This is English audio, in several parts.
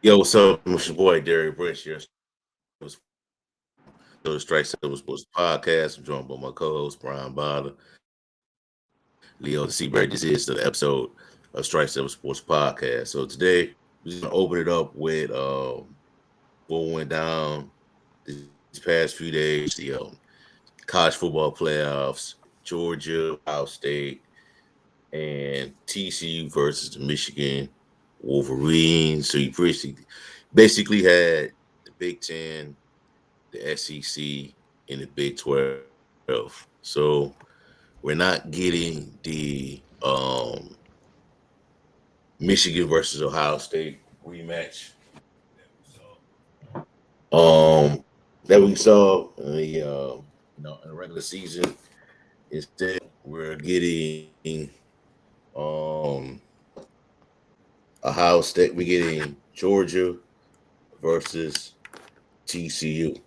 Yo, what's up? It's your boy Derek Branch here. So the Strike Silver Sports Podcast. I'm joined by my co-host Brian Botter, Leo the Seabird. This is the episode of Strike Silver Sports Podcast. So today we're just gonna open it up with what went down these past few days. The college football playoffs, Georgia, Ohio State, and TCU versus the Michigan Wolverines. So you basically had the Big Ten, the SEC, and the Big 12. So we're not getting the Michigan versus Ohio State rematch that we saw in the regular season. Instead, we're getting um Ohio State. We're getting Georgia versus TCU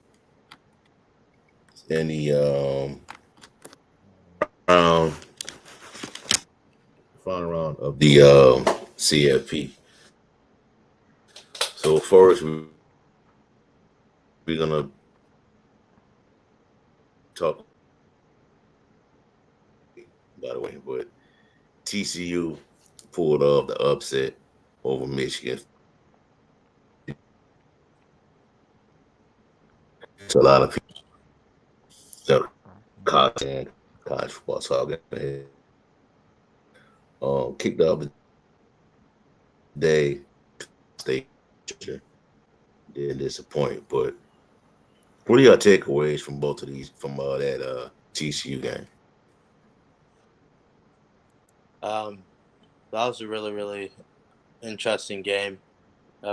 in the round, final round of the CFP. So first, we're gonna talk by the way, but TCU pulled off the upset over Michigan. To a lot of people that content college football talking. Kicked off the day, state didn't disappoint. But what are your takeaways from both of these from that TCU game? Um, that was a really interesting game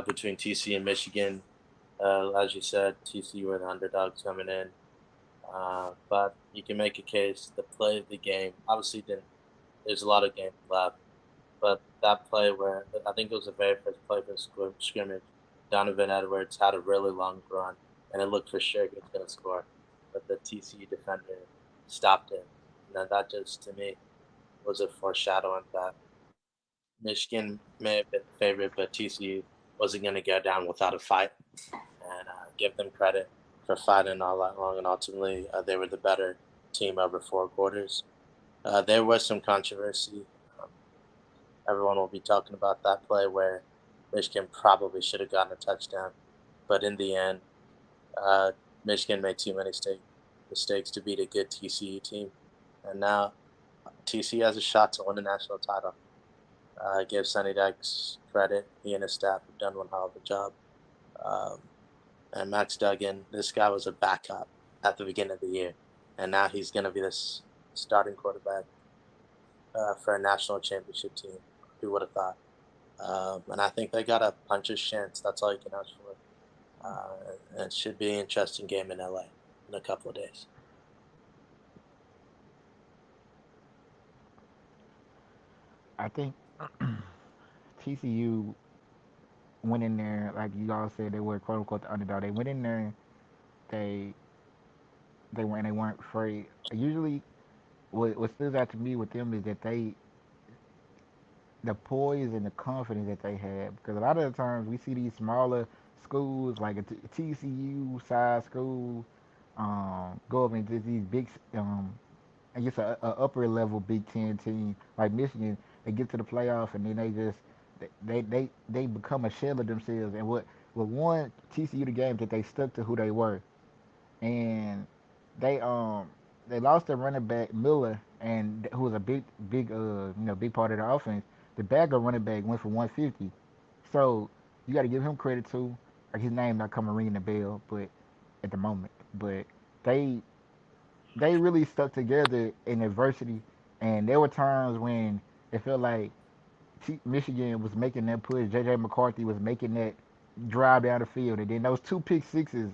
between TC and Michigan. As you said, TC were the underdogs coming in, but you can make a case. The play of the game obviously didn't. There's a lot of game left, but that play where I think it was the very first play for the scrimmage, Donovan Edwards had a really long run, and it looked for sure he was going to score, but the TCU defender stopped him. And then that just to me was a foreshadowing that Michigan may have been the favorite, but TCU wasn't going to go down without a fight. And give them credit for fighting all that long, and ultimately they were the better team over 4 quarters. There was some controversy. Um, Everyone will be talking about that play where Michigan probably should have gotten a touchdown, but in the end, uh, Michigan made too many mistakes to beat a good TCU team, and now TCU has a shot to win a national title. Give Sonny Dykes credit. He and his staff have done one hell of a job. Um, and Max Duggan, this guy was a backup at the beginning of the year, and now he's going to be this starting quarterback for a national championship team. Who would have thought? And I think they got a puncher's chance. That's all you can ask for. And it should be an interesting game in LA in a couple of days. I think TCU went in there, like you all said, they were quote unquote the underdog. They went in there, they they weren't afraid. Usually, what stands out to me with them is that the poise and the confidence that they have. Because a lot of the times we see these smaller schools, like a TCU size school, go up into these big, I guess a upper level Big Ten team like Michigan. They get to the playoff and then they become a shell of themselves. And what won TCU the game that they stuck to who they were, and they um they lost their running back Miller, and who was a big part of the offense. The backup running back went for 150, so you got to give him credit too. Like his name not coming ringing the bell, but at the moment, but they they really stuck together in adversity, and there were times when it felt like Michigan was making that push. JJ McCarthy was making that drive down the field, and then those two pick sixes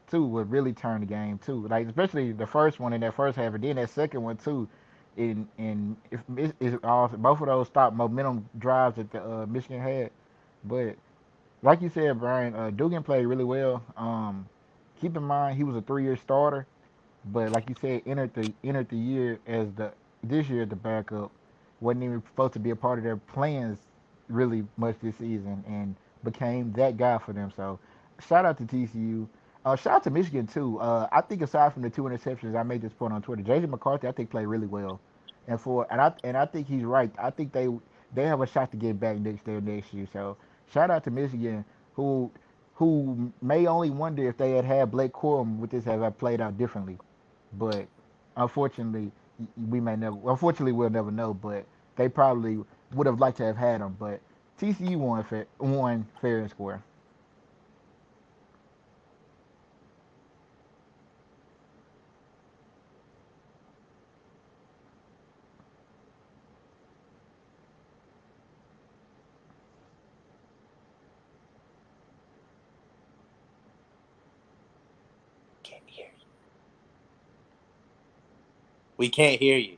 too would really turn the game too. Like especially the first one in that first half, and then that second one too. In if it all both of those stop momentum drives that the Michigan had, but like you said, Brian, Dugan played really well. Keep in mind he was a 3 year starter, but like you said, entered the year as the this year the backup. Wasn't even supposed to be a part of their plans really much this season, and became that guy for them. So shout out to TCU. Shout out to Michigan too. I think aside from the two interceptions, I made this point on Twitter. JJ McCarthy, I think played really well, and I think he's right. I think they have a shot to get back next year. So shout out to Michigan, who may only wonder if they had Blake Corum with this have played out differently, but unfortunately we may never. Unfortunately, we'll never know. But they probably would have liked to have had him. But TCU won fair and square. Can't hear you. We can't hear you.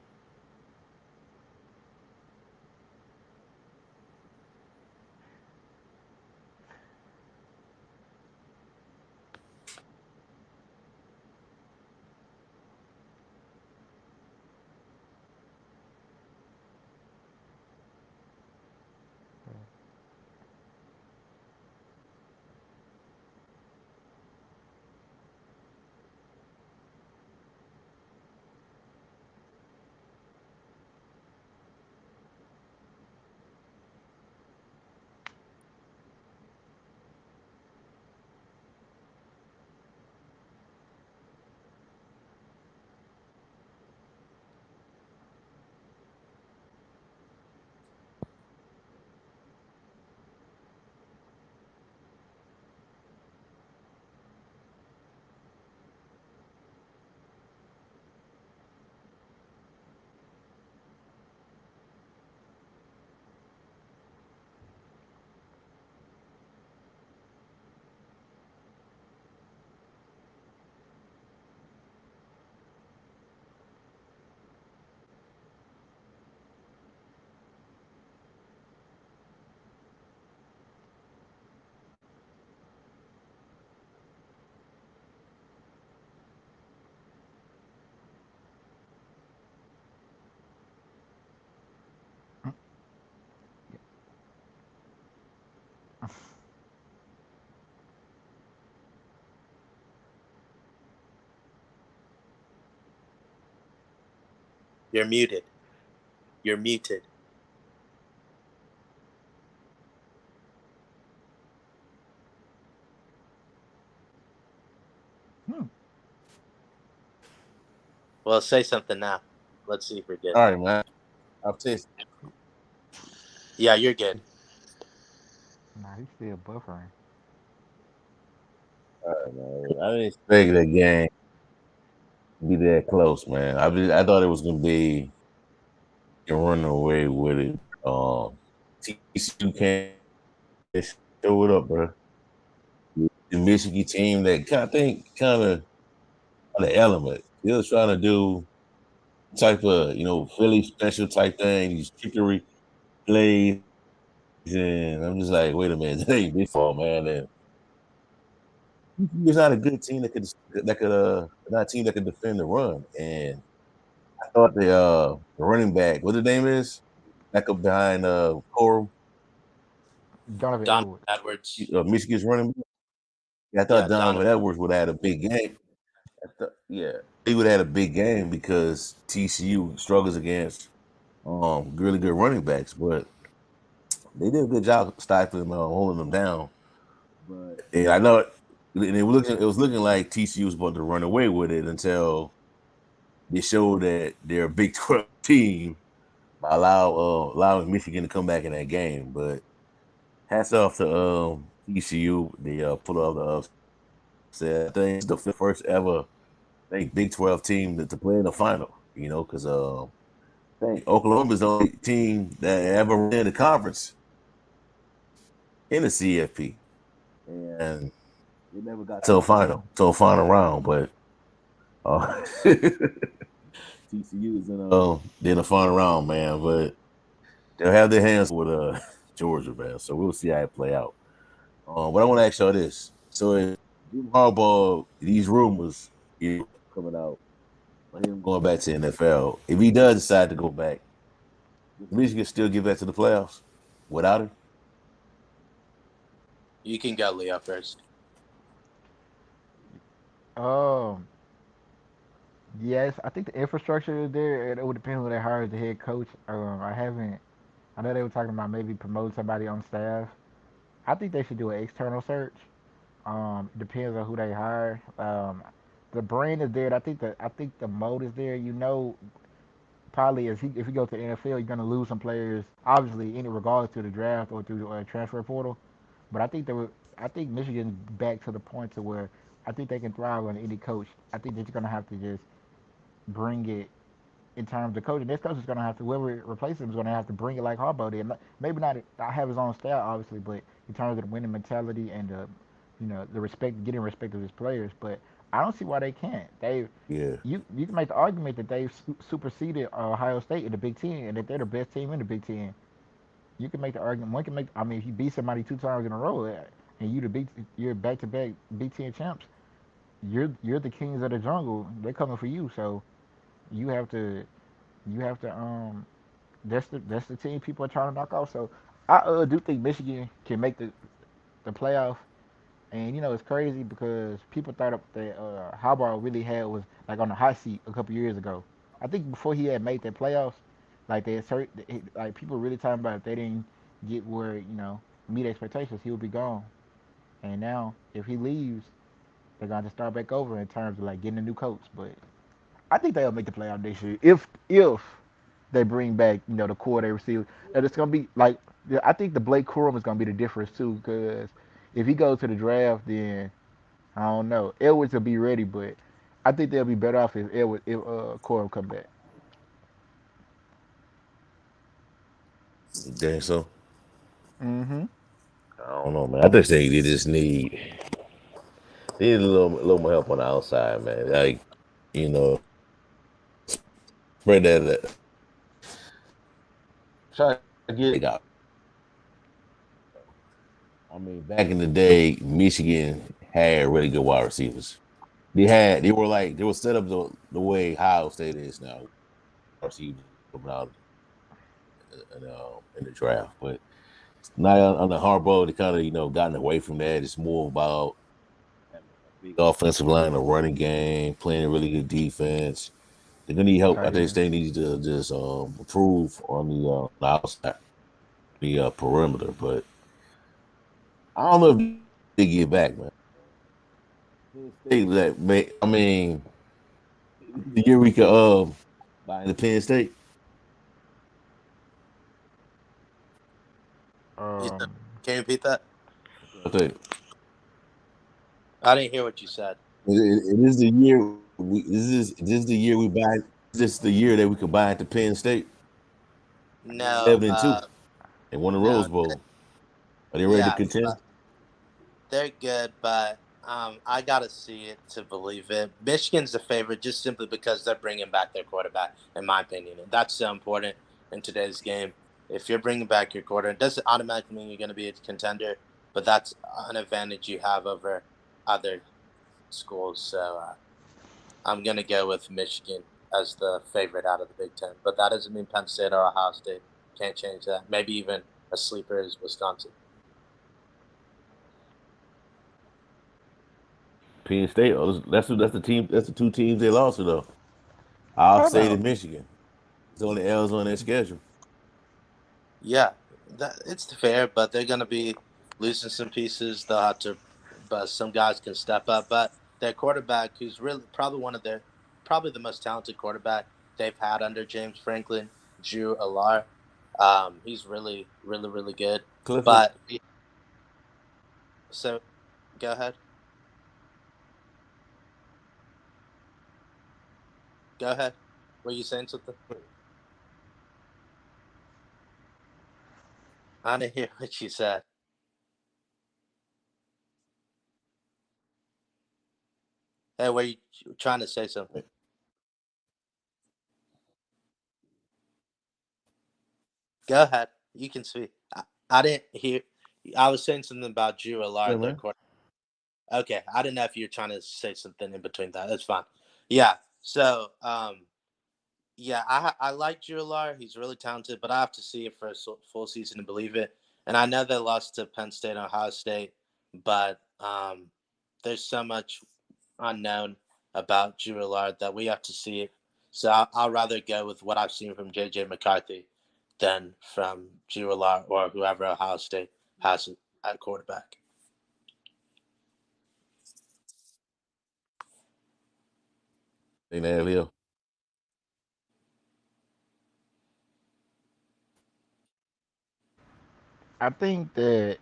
You're muted. You're muted. Hmm. Well, say something now. Let's see if we're good. All right, man. I'll test. Yeah, you're good. Nah, he's still buffering. All right, man. I didn't expect that game to be that close, man. I thought it was gonna be running away with it. TCU can't show it up, bro. The Michigan team that kind of the element. He was trying to do type of Philly special type thing, these trickery plays, and I'm just like, wait a minute, that ain't baseball, man. And he's not a good team that could not a team that could defend the run. And I thought the running back, what the name is, back up behind Corum, Donovan Don Edwards. Edwards. Michigan's running back. Yeah, I thought Yeah, Donovan. Donovan Edwards would have had a big game. Yeah, he would have had a big game because TCU struggles against really good running backs, but they did a good job stifling them, holding them down. But and I know it was looking like TCU was about to run away with it until they showed that they're a Big 12 team by allowing Michigan to come back in that game. But hats off to TCU. They pulled off the upset. I think it's the first ever Big 12 team to play in the final. Because I think Oklahoma's the only team that ever ran the conference in the CFP, and they never got to a final round. But TCU is in the final round, man. But they'll have their hands with Georgia, man. So we'll see how it play out. But I want to ask y'all this: so if Jim Harbaugh, these rumors coming out, about him going back to NFL, if he does decide to go back, does Michigan still get back to the playoffs without him? You can go Leo first. Um, yes, I think the infrastructure is there. It would depend who they hire as the head coach. I haven't. I know they were talking about maybe promoting somebody on staff. I think they should do an external search. Depends on who they hire. The brand is there. I think the mode is there. Probably if you go to the NFL, you're gonna lose some players. Obviously, in regards to the draft or through the transfer portal. But I think Michigan's back to the point to where I think they can thrive on any coach. I think that you're gonna have to just bring it in terms of coaching. This coach is gonna have to whoever replaces him is gonna have to bring it like Harbaugh did. Maybe not have his own style, obviously, but in terms of the winning mentality and the respect, getting respect of his players. But I don't see why they can't. Yeah. You can make the argument that they've superseded Ohio State in the Big Ten and that they're the best team in the Big Ten. You can make the argument. One can make. I mean, if you beat somebody 2 times in a row and you're back to back Big Ten champs, you're the kings of the jungle. They're coming for you. So you have to you have to that's the team people are trying to knock off. So I do think Michigan can make the playoff. And it's crazy because people thought that Harbaugh really had was like on the hot seat a couple years ago. I think before he had made that playoffs, like like people really talking about if they didn't get where meet expectations, he would be gone. And now if he leaves, they're going to start back over in terms of like getting a new coach. But I think they'll make the playoff this year if they bring back the core they received. And it's gonna be like I think the Blake Corum is gonna be the difference too because if he goes to the draft, then I don't know. Edwards will be ready, but I think they'll be better off if Corum come back. You think so? Mm-hmm. I don't know, man. I just think they just need a little more help on the outside, man. Like, spread that. Try to get it out. I mean, back in the day, Michigan had really good wide receivers. They were set up the way Ohio State is now. Receivers coming out in the draft, but now on the Harbaugh, they kind of gotten away from that. It's more about having a big offensive line, a running game, playing a really good defense. They're gonna need help. Oh I think yeah. they need to just improve on the outside, the perimeter. But I don't know if they get back, man. Penn State, that may, I mean, the year we could buy into Penn State. You said, Um. can you repeat that? I think I didn't hear what you said. it is the year. This is the year we buy. This is the year that we could buy into Penn State. They're No, 11-2. They won the no, Rose Bowl. Are they ready to yeah, contend? but they're good, but I gotta see it to believe it. Michigan's the favorite just simply because they're bringing back their quarterback, in my opinion, and that's so important in today's game. If you're bringing back your quarter, it doesn't automatically mean you're going to be a contender, but that's an advantage you have over other schools. So I'm going to go with Michigan as the favorite out of the Big Ten, but that doesn't mean Penn State or Ohio State. Can't change that. Maybe even a sleeper is Wisconsin. Penn State. Oh, that's the team. That's the two teams they lost to though. Ohio Hold State on. and Michigan. It's only L's on their schedule. Yeah, it's fair, but they're going to be losing some pieces. They'll have to, but some guys can step up. But their quarterback, who's really probably the most talented quarterback they've had under James Franklin, Drew Alar. He's really, really, really good. Clifford. But so, go ahead. Go ahead. Were you saying something? I didn't hear what you said. Hey, were you trying to say something? Go ahead. You can speak. I didn't hear. I was saying something about Drew Yeah, Allard, their man. quarterback. Okay, I didn't know if you were trying to say something in between that. That's fine. Yeah. So, yeah, I like Drew Allard. He's really talented, but I have to see it for a full season to believe it. And I know they lost to Penn State and Ohio State. but there's so much unknown about Lard that we have to see it. So I'll rather go with what I've seen from JJ McCarthy than from Lard or whoever Ohio State has at quarterback. Hey, there, Leo. I think that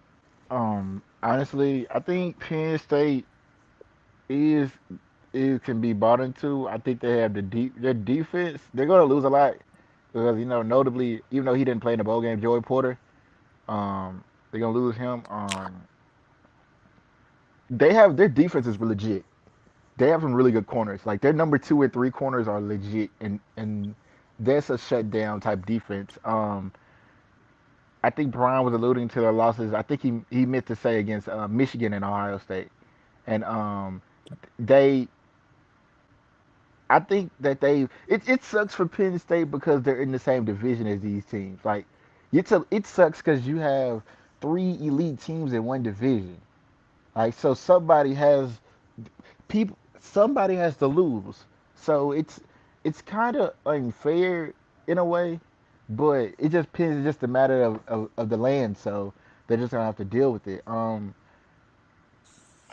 honestly, I think Penn State is can be bought into. I think they have their defense. They're gonna lose a lot because notably, even though he didn't play in the bowl game, Joey Porter, they're gonna lose him. They have their defense is legit. They have some really good corners. Like their number 2 and 3 corners are legit, and that's a shutdown type defense. I think Brian was alluding to their losses. I think he meant to say against Michigan and Ohio State, and they. I think that it sucks for Penn State because they're in the same division as these teams. Like it sucks because you have 3 elite teams in one division. Like so somebody has to lose. So it's kind of unfair in a way, but it just depends. It's just a matter of the land. So they're just gonna have to deal with it.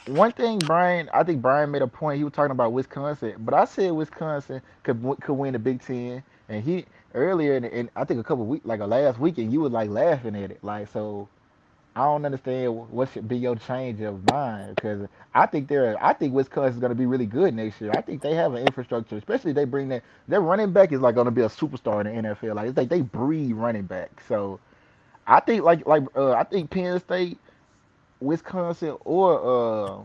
One thing, Brian, I think Brian made a point. He was talking about Wisconsin, but I said Wisconsin could win the Big Ten, and he earlier in I think a couple weeks, like a last weekend, you was like laughing at it, like so. I don't understand what should be your change of mind because I think Wisconsin's going to be really good next year. I think they have an infrastructure, especially they bring their running back is like going to be a superstar in the NFL. Like it's like they breed running back. So I think I think Penn State, Wisconsin, or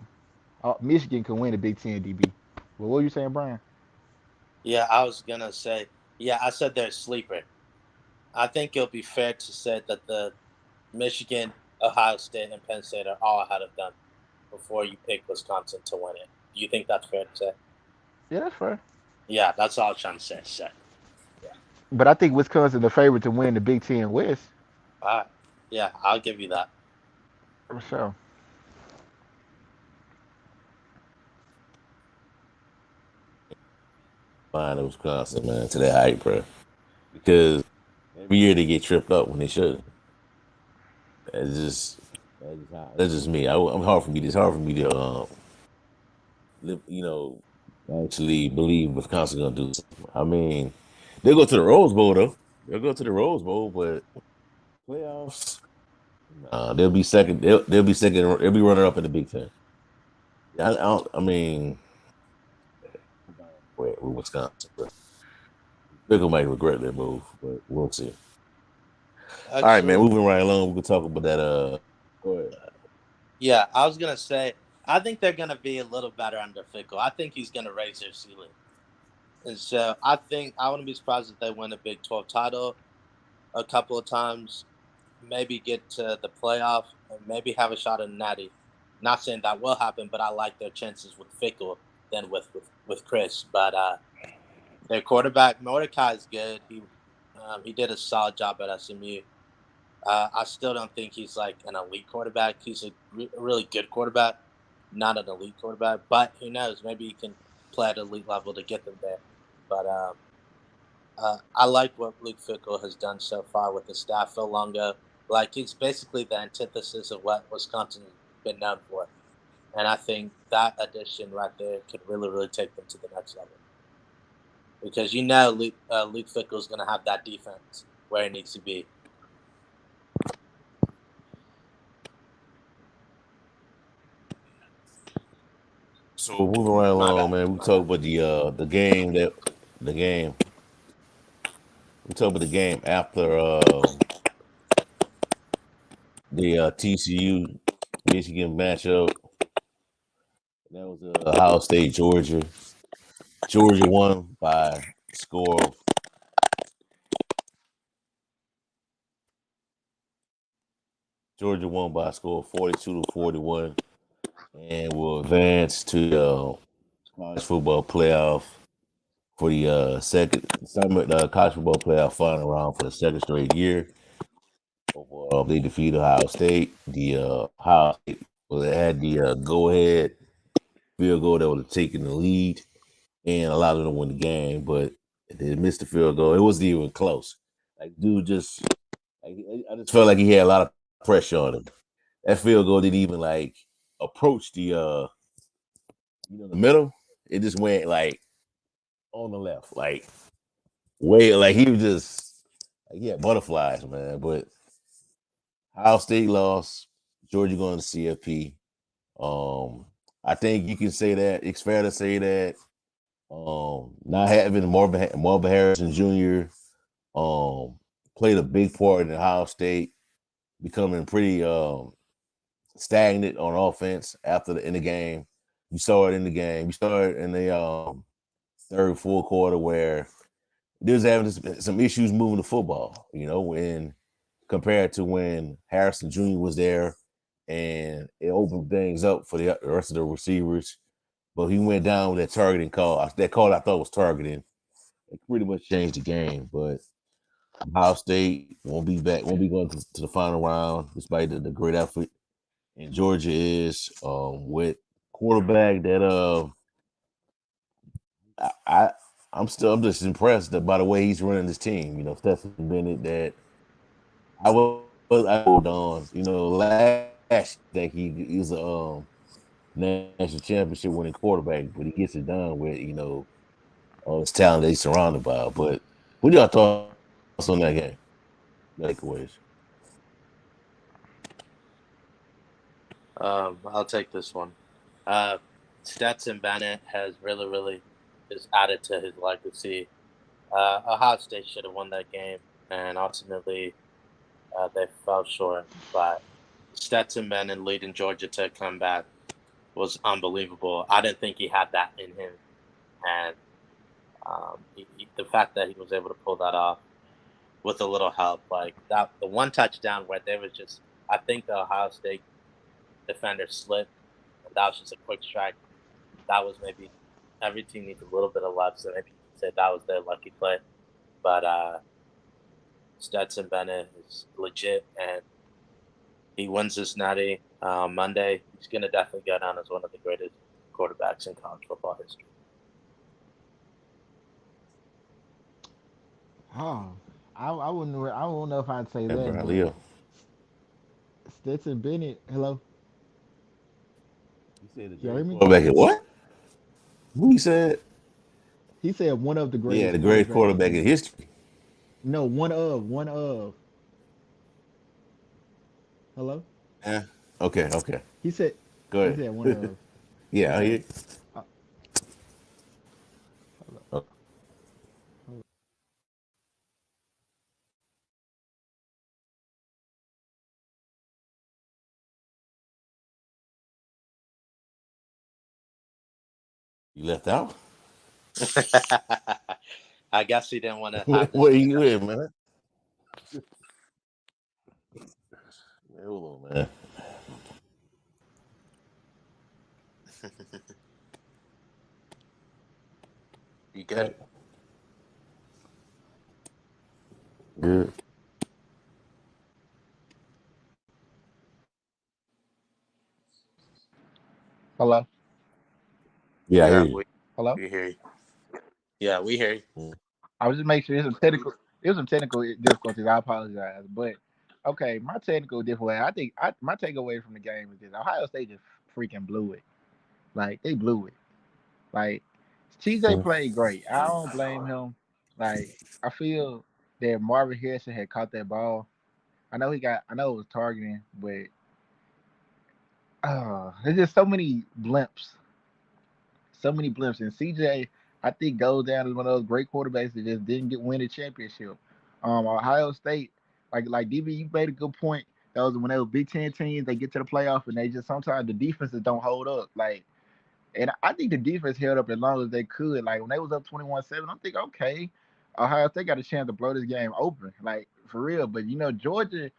Michigan can win the Big Ten DB. Well, what were you saying, Brian? Yeah, I was gonna say. Yeah, I said they're a sleeper. I think it'll be fair to say that the Michigan, Ohio State, and Penn State are all ahead of them before you pick Wisconsin to win it. Do you think that's fair to say? Yeah, that's fair. Yeah, that's all I'm trying to say. So, yeah. But I think Wisconsin the favorite to win the Big Ten West All right. Yeah, I'll give you that. for sure. Fine in Wisconsin, man, to that hype, bro. Because every year they get tripped up when they should. It's just that's just me. I'm hard for me. It's hard for me to you know, actually believe Wisconsin gonna do something. I mean, they'll go to the Rose Bowl though. They'll go to the Rose Bowl, but playoffs, they'll be second. They'll be second. They'll be runner up in the Big Ten. I mean, with Wisconsin, but Pickle might regret their move, but we'll see. All right, man. Actually, Moving right along, we can talk about that. Go ahead. yeah, I was gonna say I think they're gonna be a little better under Fickle. I think he's gonna raise their ceiling, and so I think I wouldn't be surprised if they win a Big 12 title a couple of times, maybe get to the playoff, and maybe have a shot at Natty. Not saying that will happen, but I like their chances with Fickle than with Chris. But their quarterback Mordecai is good. He did a solid job at SMU. I still don't think he's like an elite quarterback. He's a really good quarterback, not an elite quarterback. But who knows? Maybe he can play at elite level to get them there. But I like what Luke Fickle has done so far with the staff. Phil Longo, like he's basically the antithesis of what Wisconsin's been known for, and I think that addition right there could really, really take them to the next level. Because Luke Fickle is going to have that defense where it needs to be. So moving right My along, bad. man. We talk about the game. We talk about the game after the TCU Michigan matchup. That was Ohio State Georgia. Georgia won by score of Georgia won by a score of 42-41 and will advance to the college football playoff for the second summer college football playoff final round for the second straight year. They defeated Ohio State. The Ohio State well, they had the go ahead field goal that would have taken the lead and allowed them to win the game, but they missed the field goal. It wasn't even close. Like, dude, just like, I just felt like he had a lot of pressure on him. That field goal didn't even like approach the middle. It just went like on the left, like way, like he was just like he had butterflies, man. But Ohio State lost. Georgia going to CFP. Um, I think you can say that it's fair to say that not having Marvin Harrison Jr. Played a big part in Ohio State becoming pretty stagnant on offense after in the game. You saw it in the game. You saw it in the third, fourth quarter where they was having some issues moving the football. When compared to when Harrison Jr. was there, and it opened things up for the rest of the receivers. But he went down with that targeting call. That call I thought was targeting. It pretty much changed the game. But Ohio State won't be back. Won't be going to the final round despite the great effort. And Georgia is with quarterback that I I'm just impressed by the way he's running this team. Stephen Bennett that I hold on. Last year I think he's a national championship winning quarterback, but he gets it done with all this talent that he's surrounded by. But what y'all thoughts on that game? Takeaways. I'll take this one. Uh, Stetson Bennett has really, really just added to his legacy. Ohio State should have won that game, and ultimately they fell short. But Stetson Bennett leading Georgia to a comeback was unbelievable. I didn't think he had that in him, and the fact that he was able to pull that off with a little help, like that, the one touchdown where there was just, I think the Ohio State defender slipped, and that was just a quick strike. That was maybe every team needs a little bit of luck, so maybe you could say that was their lucky play. But Stetson Bennett is legit, and he wins this natty Monday. He's going to definitely go down as one of the greatest quarterbacks in college football history. Oh, I wouldn't. I don't know if I'd say And that, Brian but Leo. Stetson Bennett. Hello, You said the you hear greatest me? quarterback in what? Who he said? He said one of the Yeah, greatest the greatest quarterbacks quarterback in in. history. No, one of. Hello. Yeah. Okay. He said. Go He ahead. said one of. Yeah, I Okay. hear. Uh, hello. Oh, Hello. you left out? I guess he didn't want to Where, have this where you discussion. at, man? Man, hold on, man. You good? Good. Hello. Yeah, I Yeah, hear you. Hello. we hear you. Yeah, we hear you. Mm. I was just making sure there's some technical. There's some technical difficulties. I apologize, but okay, my technical difficulty. I think my takeaway from the game is this: Ohio State just freaking blew it. Like they blew it. Like TJ played great. I don't blame him. Like I feel that Marvin Harrison had caught that ball. I know he got. I know it was targeting, but there's just so many blimps, so many blimps. And CJ, I think goes down as one of those great quarterbacks that just didn't get win a championship. Ohio State, like DB, you made a good point. That was when they were Big Ten teams, they get to the playoff and they just sometimes the defenses don't hold up. Like, and I think the defense held up as long as they could. Like when they was up 21-7, I'm thinking, okay, Ohio State got a chance to blow this game open, like for real. But Georgia,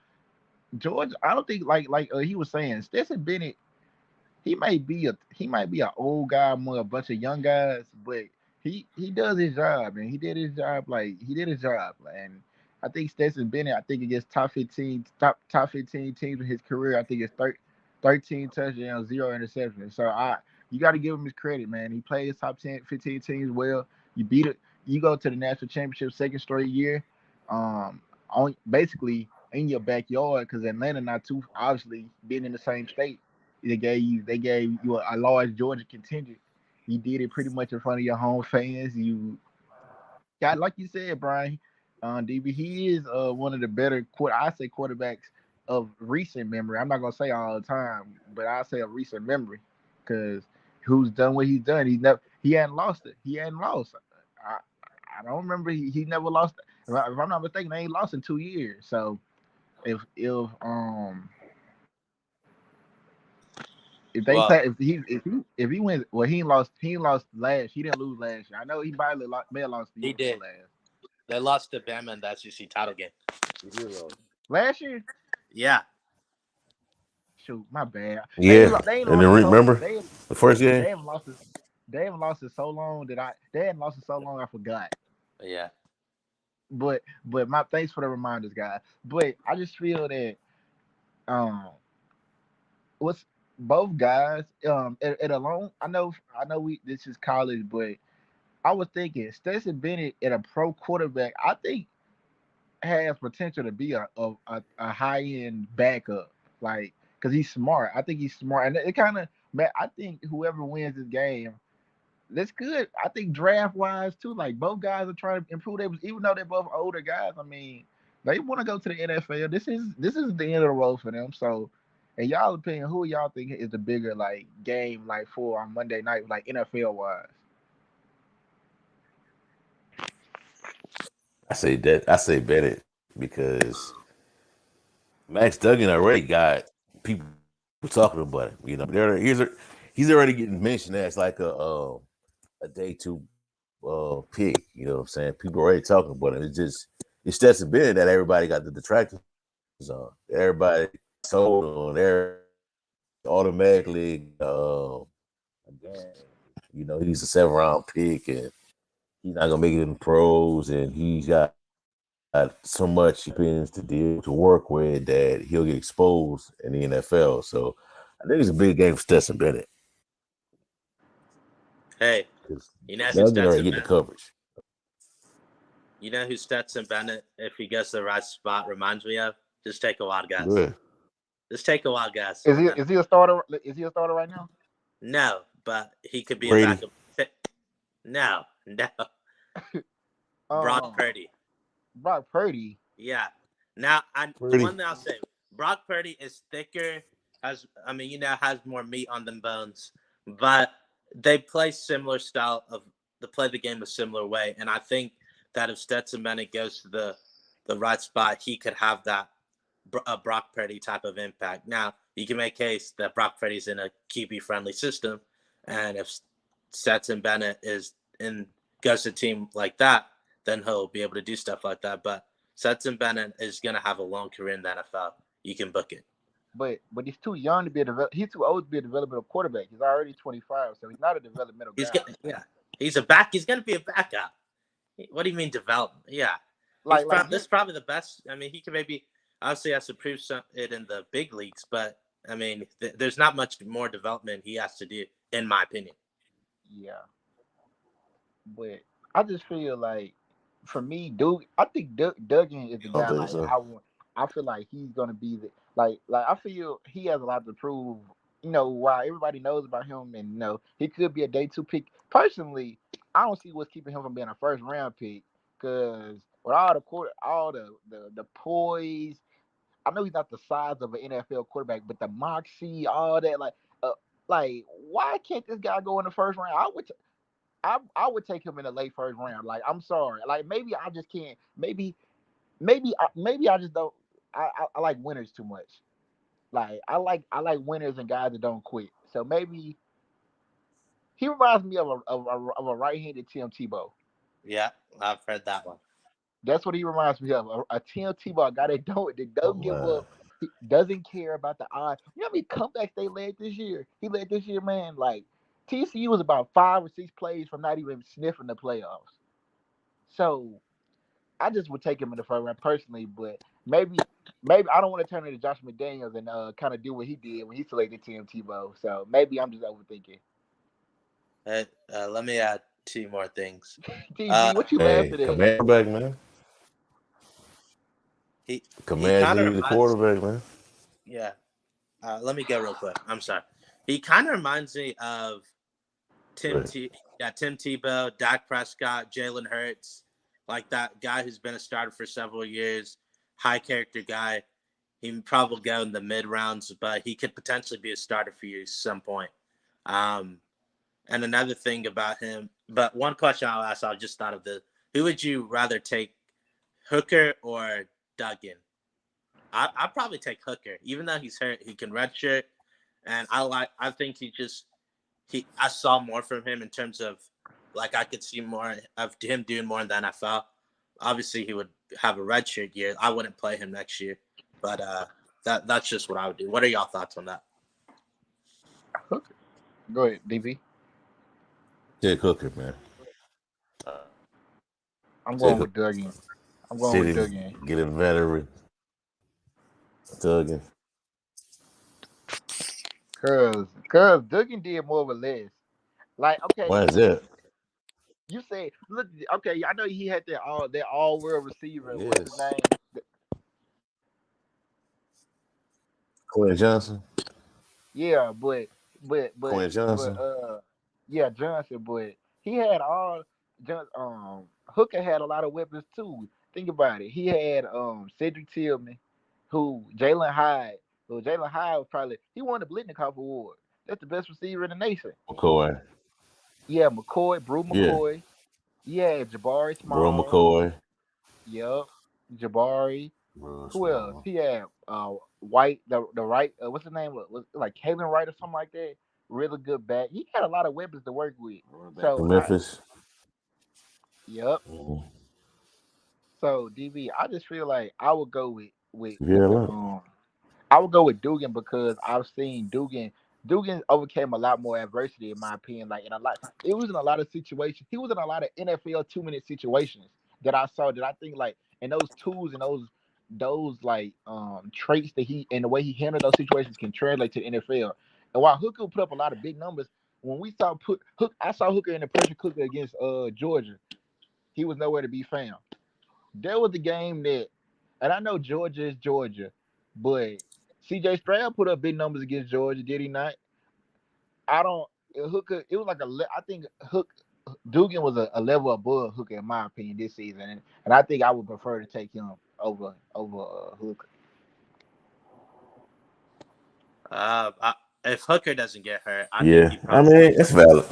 I don't think like he was saying, Stetson Bennett, he might be an old guy among a bunch of young guys, but he does his job and he did his job and I think Stetson Bennett, I think against top 15 teams in his career, I think it's 30. 13 touchdowns, 0 interceptions. So you got to give him his credit, man. He played his top 10, 15 teams well. You beat it. You go to the national championship second straight year, on basically in your backyard because Atlanta not too obviously being in the same state. They gave you a large Georgia contingent. You did it pretty much in front of your home fans. You got like you said, Brian, DB. He is one of the better I say quarterbacks of recent memory. I'm not gonna say all the time, but I say of recent memory because who's done what he's done. He hadn't lost it. He hadn't lost. I I don't remember he never lost. If I'm not mistaken, they ain't lost in 2 years. So if if they Well, say if he wins, well he ain't lost last. He didn't lose last year. I know he probably may have lost the he year before did. last. They lost to Bama in the SEC title game. He did lose. Last year, Yeah, shoot, my bad. Yeah, They ain't and then lost it so remember the first game. they haven't lost it. They haven't lost it so long that they hadn't lost it so long I forgot. yeah. But my thanks for the reminders, guys. But I just feel that um what's both guys at alone. I know we this is college, but I was thinking Stetson Bennett at a pro quarterback. I think has potential to be a high end backup, like because he's smart. I think he's smart, and it kind of man. I think whoever wins this game, that's good. I think draft wise too. Like both guys are trying to improve their, even though they're both older guys. I mean, they want to go to the NFL. This is the end of the road for them. So, in y'all opinion, who y'all think is the bigger like game like for on Monday night, like NFL wise? I say Bennett because Max Duggan already got people talking about him. You know, he's already getting mentioned as like a day two pick. You know what I'm saying? People already talking about him. It's Stetson Bennett that everybody got the detractors on. Everybody sold on. Everybody automatically again. You know, he's a 7th round pick and he's not gonna make it in the pros, and he's got so much experience to deal to work with that he'll get exposed in the NFL. So I think it's a big game for Stetson Bennett Hey, because you know who Duggan already Stetson getting the Bennett? coverage. You know who Stetson Bennett, if he gets the right spot, reminds me of? Just take a wild guess. Good. Just take a wild guess. Is he a starter? Is he a starter right now? No, but he could be a Brady. backup. No, no. Brock Um, Purdy. Brock Purdy. Yeah. Now, the Purdy. one thing I'll say, Brock Purdy is thicker, has more meat on them bones, but they play similar style of they play the game a similar way, and I think that if Stetson Bennett goes to the right spot, he could have that a Brock Purdy type of impact. Now, you can make a case that Brock Purdy's in a QB friendly system, and if Stetson Bennett is in goes to a team like that, then he'll be able to do stuff like that. But Stetson Bennett is going to have a long career in the NFL. You can book it. But he's too young to be he's too old to be a developmental quarterback. He's already 25, so he's not a developmental He's guy. yeah, he's a back. He's going to be a backup. What do you mean development? Yeah, Like this is probably the best. I mean, he can maybe obviously has to prove it in the big leagues, but I mean, there's not much more development he has to do, in my opinion. yeah, but I just feel like for me, Duke, I think Duggan is the I don't guy. think Like so. I want, I feel like he's gonna be the like I feel he has a lot to prove. While everybody knows about him, and he could be a day two pick. Personally, I don't see what's keeping him from being a first round pick. Because with all the poise, I know he's not the size of an NFL quarterback, but the moxie, all that, like why can't this guy go in the first round? I would take him in the late first round. Like I'm sorry, like maybe I just can't. Maybe I just don't. I like winners too much. Like I like winners and guys that don't quit. So maybe he reminds me of a right-handed Tim Tebow. Yeah, I've heard that one. That's what he reminds me of. A Tim Tebow, a guy that don't Oh give man. up. He doesn't care about the odds. You know how many comebacks they led this year? He led this year, man. Like TCU was about 5 or 6 plays from not even sniffing the playoffs. So I just would take him in the first round personally, but maybe maybe I don't want to turn into Josh McDaniels and kind of do what he did when he selected Tim Tebow. So maybe I'm just overthinking. Let me add two more things. TB, what you Hey, laughing at? command back, man. He Commanders kind of need the reminds. quarterback, man. Yeah. Let me go real quick. I'm sorry. He kind of reminds me of Right. Tim Tebow, Dak Prescott, Jalen Hurts, like that guy who's been a starter for several years, high character guy. He probably go in the mid rounds, but he could potentially be a starter for you at some point. Um, and another thing about him, but one question I'll ask, I just thought of this: who would you rather take, Hooker or Duggan? I probably take Hooker, even though he's hurt. He can redshirt, and I think I saw more from him in terms of like I could see more of him doing more in the NFL. Obviously, he would have a redshirt year. I wouldn't play him next year, but that's just what I would do. What are y'all thoughts on that? Hooker. Go ahead, DB. Take Hooker, man. I'm Take going Hooker. with Duggan. I'm going with City, Duggan. get a veteran. Duggan. Cause Duggan did more or less. Like, okay, Why is that? you say, look, okay, I know he had that all world receiver. What's his Yes. name? Quentin Johnson. Yeah, but but Quentin but Johnson. yeah, Johnson. But he had all Hooker had a lot of weapons too. Think about it. He had Cedric Tillman, who Jalen Hyde was probably he won the Blitnikoff Award. That's the best receiver in the nation. McCoy. Yeah, McCoy, Brew Yeah. McCoy. Yeah, Jabari Bro Small. McCoy. Yep, Jabari. Bro Who else? Small. He had White, the right. What's his name? Was it like Kalen Wright or something like that? Really good back. He had a lot of weapons to work with. Running back So from I, Memphis. yep. Mm-hmm. So DB, I just feel like I would go with Yeah, the look. I would go with Dugan because I've seen Dugan overcame a lot more adversity in my opinion. Like in a lot, it was in a lot of situations. He was in a lot of NFL 2 minute situations that I saw that I think like and those tools and those like traits that he and the way he handled those situations can translate to the NFL. And while Hooker put up a lot of big numbers, when we saw I saw Hooker in the pressure cooker against Georgia. He was nowhere to be found. That was the game that, and I know Georgia is Georgia, but C.J. Stroud put up big numbers against Georgia, did he not? I don't. Hooker, it was like I think Dugan was a level above Hooker in my opinion this season, and I think I would prefer to take him over Hooker. I, if Hooker doesn't get hurt, I think Yeah. he I probably mean, wins it's like valid.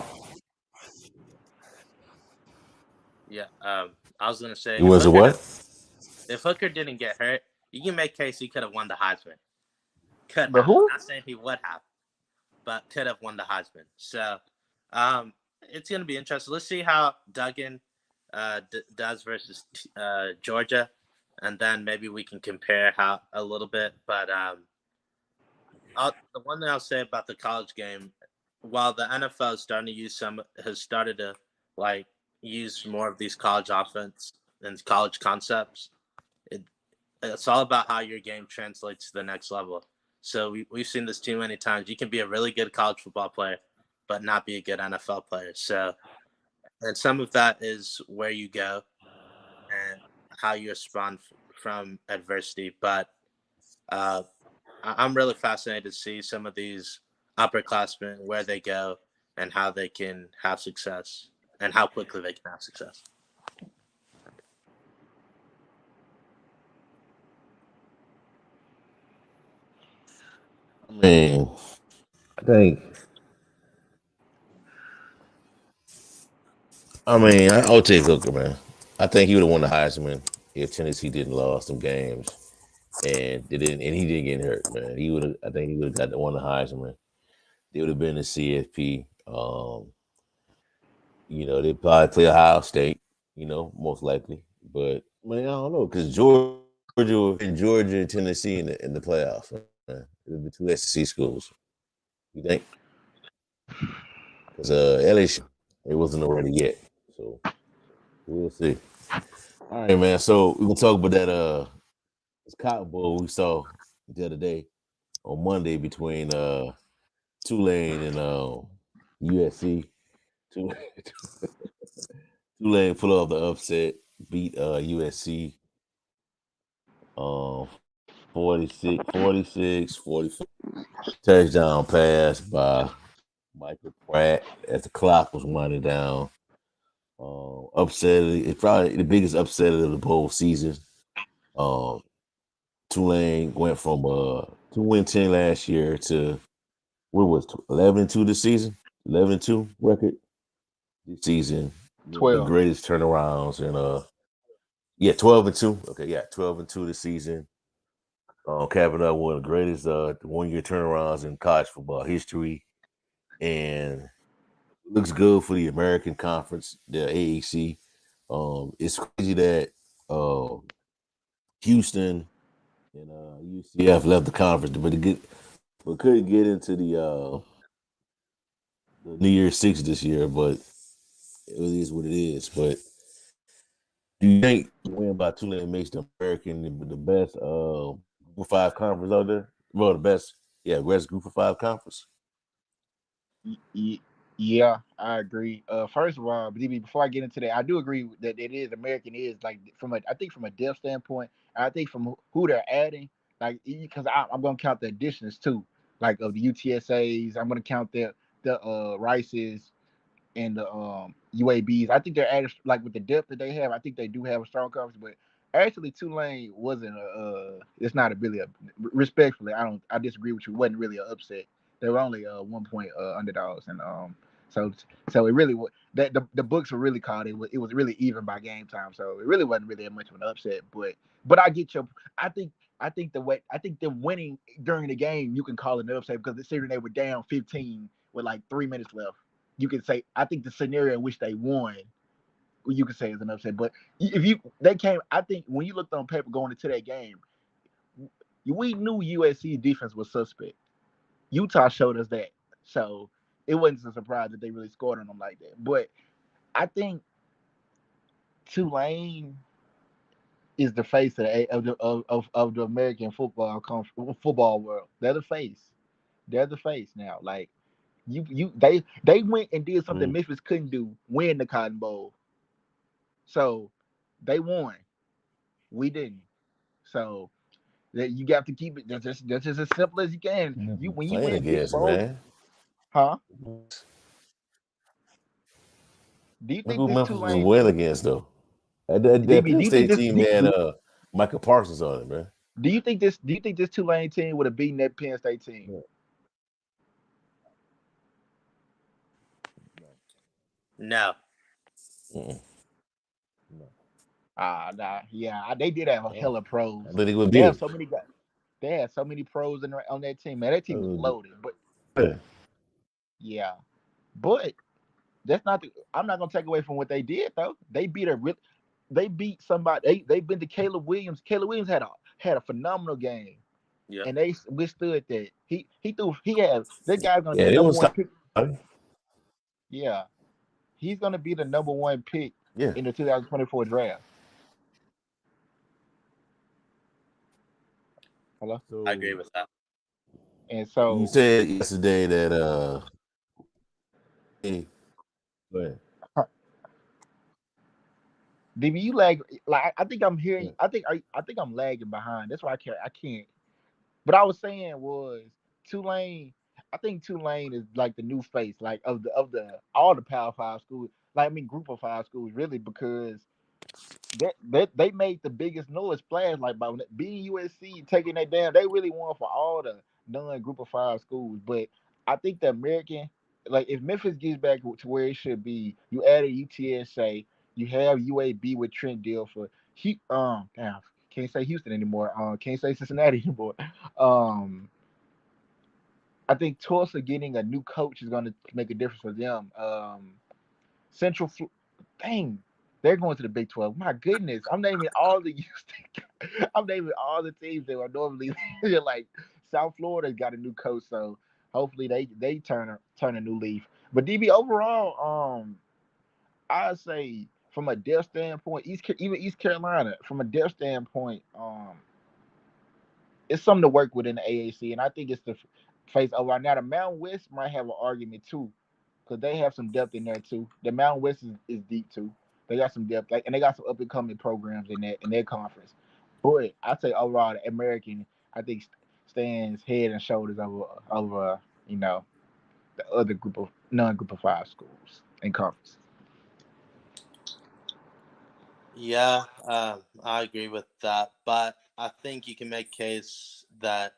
yeah. I was gonna say It was a what? if Hooker didn't get hurt, you can make case he could have won the Heisman. Could The have. who? Not saying he would have, but could have won the Heisman. So, it's gonna be interesting. Let's see how Duggan does versus Georgia, and then maybe we can compare how a little bit. But the one thing I'll say about the college game, while the NFL is starting to has started to like use more of these college offense and college concepts. It, it's all about how your game translates to the next level. So we've seen this too many times. You can be a really good college football player, but not be a good NFL player. So, and some of that is where you go and how you respond from adversity. But uh, I'm really fascinated to see some of these upperclassmen where they go and how they can have success and how quickly they can have success. I mean, I think. I'll take Hooker, man. I think he would have won the Heisman if Tennessee didn't lose some games and they didn't, and he didn't get hurt, man. He would have. I think he would have got the one the Heisman. They would have been the CFP. They probably play Ohio State. Most likely. But man, I don't know because Georgia and Tennessee in the playoffs, man. It'll be two SEC schools. You think? Because LSU, it wasn't already yet. So we'll see. All right, man. So we can talk about that this Cotton Bowl we saw the other day on Monday between Tulane and USC. Tulane, Tulane pulled off the upset, beat USC 46-44. Touchdown pass by Michael Pratt as the clock was winding down. Upset. It's probably the biggest upset of the bowl season. Um, Tulane went from 2-10 last year to what was 11-2 this season. 11-2 record this season. One of the 12. greatest turnarounds in 12-2. Okay, yeah, 12-2 this season. Capping up one of the greatest 1 year turnarounds in college football history, and looks good for the American Conference, the AAC. It's crazy that Houston and UCF left the conference, but couldn't get into the New Year's Six this year. But it is what it is. But do you think the win by Tulane makes the American the best Group of Five conference out there? Well, the best, best Group of Five conference. Yeah, I agree. First of all, DB, before I get into that, I do agree that it is American is like I think from a depth standpoint, and I think from who they're adding, like because I'm gonna count the additions too, like of the UTSA's. I'm gonna count the Rices and the UABs. I think they're adding like with the depth that they have. I think they do have a strong conference, but actually Tulane wasn't it's not a really a respectfully. I disagree with you. It wasn't really an upset. They were only 1 point underdogs, and so so it really was that the books were really called. It was really even by game time, so it really wasn't really that much of an upset. But I get your. I think I think them winning during the game you can call it an upset because considering they were down 15 with like 3 minutes left, you can say I think the scenario in which they won, you could say is an upset. But if you they came, I think when you looked on paper going into that game, we knew USC defense was suspect. Utah showed us that, so it wasn't a surprise that they really scored on them like that. But I think Tulane is the face of the American football world. They're the face. They're the face now. Like they went and did something Mm. Memphis couldn't do, win the Cotton Bowl. So they won. We didn't. So that you got to keep it. That's just as simple as you can. You when you Playing win big against, bowls, man. huh? Look Do you think who this Memphis was Tulane win team, against though. That DB? Do Penn you think State this? team had Michael Parsons on it, man. Do you think this Tulane team would have beaten that Penn State team? Yeah. No. Mm-mm. No. Nah, yeah, they did have a Oh, hella I pros. think they would They beat have him. so many guys. They had so many pros on that team. Man, that team was loaded. But Yeah. yeah, but that's not. I'm not gonna take away from what they did though. They beat somebody. They been to Caleb Williams. Caleb Williams had a phenomenal game, Yep. and they withstood that. He threw. He had that guy's gonna be Yeah, the they number won't one stop. pick. Yeah, he's gonna be the number one pick Yeah. in the 2024 draft. Hello, I agree So with that. and you so said yesterday that hey, go ahead. DB, you like I think I'm hearing. Yeah. I think I'm lagging behind. That's why I can't. But I was saying was Tulane. I think Tulane is like the new face, like of the all the Power Five schools. Like I mean, Group of Five schools, really, because they made the biggest noise splash. Like by being USC taking that down, they really won for all the non-Group of Five schools. But I think the American, like if Memphis gets back to where it should be, you add a UTSA, you have UAB with Trent Dilfer. Damn, can't say Houston anymore. Can't say Cincinnati anymore. Um, I think Tulsa getting a new coach is going to make a difference for them. Central, dang, they're going to the Big 12. My goodness, I'm naming all the I'm naming all the teams that are normally like South Florida's got a new coach, so hopefully they turn a new leaf. But DB overall, I say from a depth standpoint, even East Carolina, from a depth standpoint, it's something to work with in the AAC, and I think it's the face over. Now the Mountain West might have an argument too, because they have some depth in there too. The Mountain West is deep too. They got some depth, like, and they got some up and coming programs in their conference. But I say overall, the American, I think stands head and shoulders over you know the other group of non-group of five schools and conferences. Yeah, I agree with that, but I think you can make case that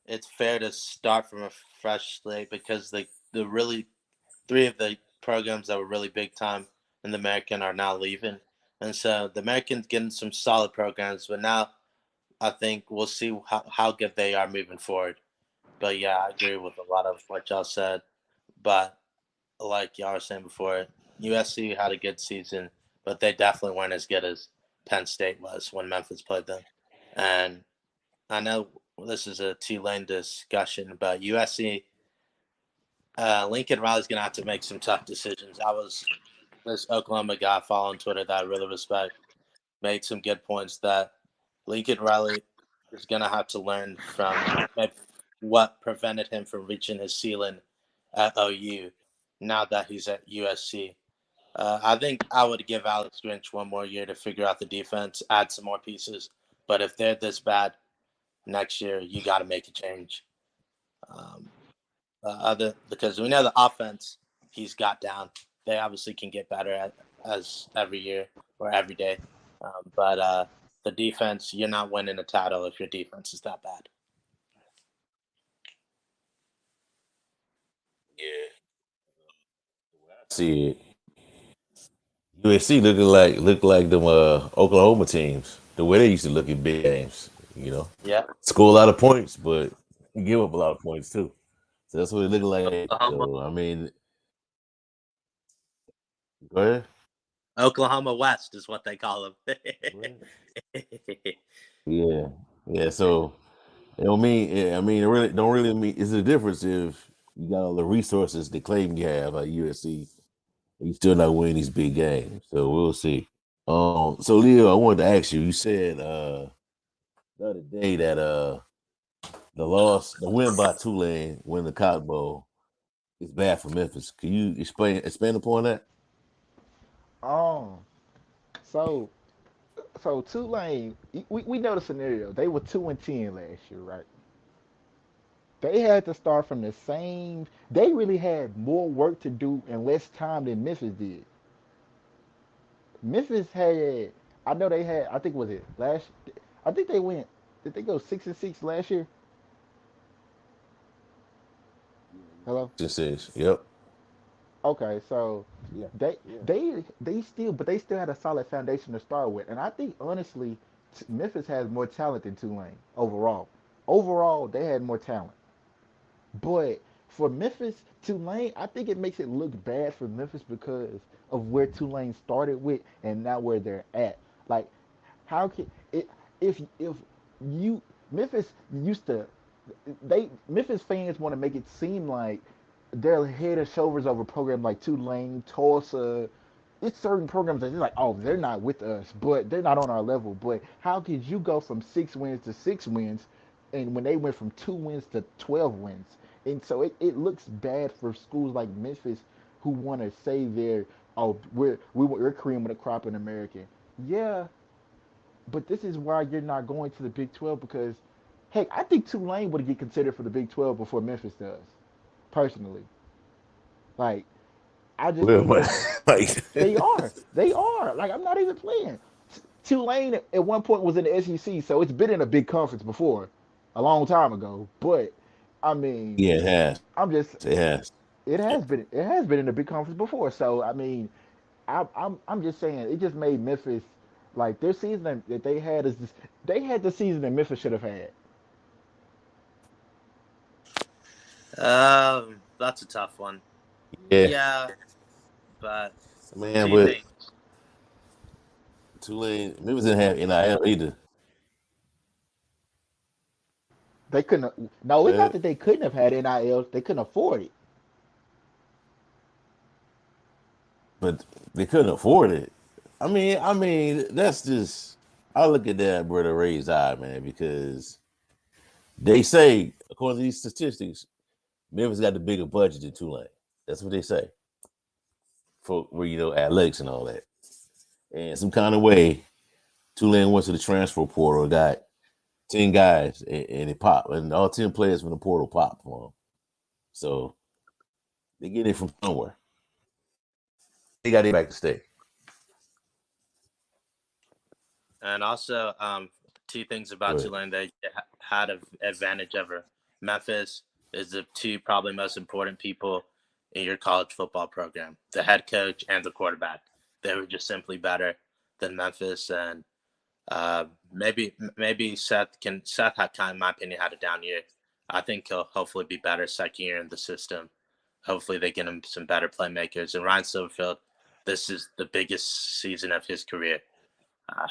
it's fair to start from a fresh slate because the really three of the programs that were really big time in the American are now leaving, and so the Americans getting some solid programs, but now I think we'll see how good they are moving forward. But yeah, I agree with a lot of what y'all said. But like y'all were saying before, USC had a good season, but they definitely weren't as good as Penn State was when Memphis played them. And I know this is a Tulane discussion, but USC, Lincoln Riley's going to have to make some tough decisions. I was this Oklahoma guy following Twitter that I really respect made some good points that Lincoln Riley is going to have to learn from what prevented him from reaching his ceiling at OU now that he's at USC. I think I would give Alex Grinch one more year to figure out the defense, add some more pieces. But if they're this bad next year, you got to make a change. Um, other because we know the offense he's got down. They obviously can get better as every year or every day. But the defense, you're not winning a title if your defense is that bad. Yeah, see it. USC look like them Oklahoma teams. The way they used to look in big games, Yeah, score a lot of points, but give up a lot of points too. So that's what it looked like. Oklahoma, So I mean, go ahead. Oklahoma West is what they call them. Right. Yeah, yeah. So it don't mean. Yeah, I mean, it really don't really mean. It's a difference if you got all the resources they claim you have at USC, and you still not winning these big games. So we'll see. So Leo, I wanted to ask you. You said the other day that the win by Tulane, win the Cotton Bowl, is bad for Memphis. Can you expand upon that? Um, so so Tulane, we know the scenario. They were 2-10 last year, right? They had to start from the same. They really had more work to do and less time than Memphis did. Memphis had, I know they had. I think was it last. I think they went. Did they go 6-6 last year? Hello. Just says, yep. Okay, so Yeah. they Yeah. they still had a solid foundation to start with, and I think honestly, Memphis has more talent than Tulane overall. Overall, they had more talent. But for Memphis, Tulane, I think it makes it look bad for Memphis because of where Tulane started with and now where they're at. Like, how can it if you Memphis used to they Memphis fans want to make it seem like they're head and shoulders over programs like Tulane, Tulsa. It's certain programs that they're like, oh, they're not with us, but they're not on our level. But how could you go from 6 wins to 6 wins, and when they went from 2 wins to 12 wins? And so it looks bad for schools like Memphis who want to say they're oh we're cream of the crop in America. Yeah, but this is why you're not going to the Big 12 because, heck, I think Tulane would get considered for the Big 12 before Memphis does, personally. Like, I just Well, think but that like, they are. They are. Like, I'm not even playing. Tulane at one point was in the SEC, so it's been in a big conference before, a long time ago. But I mean, yeah, it has. I'm just It has. it has been in a big conference before. So I mean, I'm just saying it just made Memphis like their season that they had is just, they had the season that Memphis should have had. that's a tough one. Yeah, Yeah, but man. two But things. Tulane, Memphis didn't have NIL either. They couldn't. No, it's Uh, not that they couldn't have had NIL. They couldn't afford it. but they couldn't afford it. I mean, that's just. I look at that with a raised eye, man, because They say, according to these statistics, Memphis got the bigger budget than Tulane. That's what they say for where athletics and all that. And some kind of way, Tulane went to the transfer portal and got 10 guys, and it popped, and all 10 players from the portal popped for them. So they get it from somewhere. They got it back to stay. And also, two things about Tulane that had an advantage over Memphis is the two probably most important people in your college football program, the head coach and the quarterback. They were just simply better than Memphis, and maybe Seth had kind of, in my opinion, had a down year. I think he'll hopefully be better second year in the system. Hopefully they get him some better playmakers. And Ryan Silverfield, this is the biggest season of his career.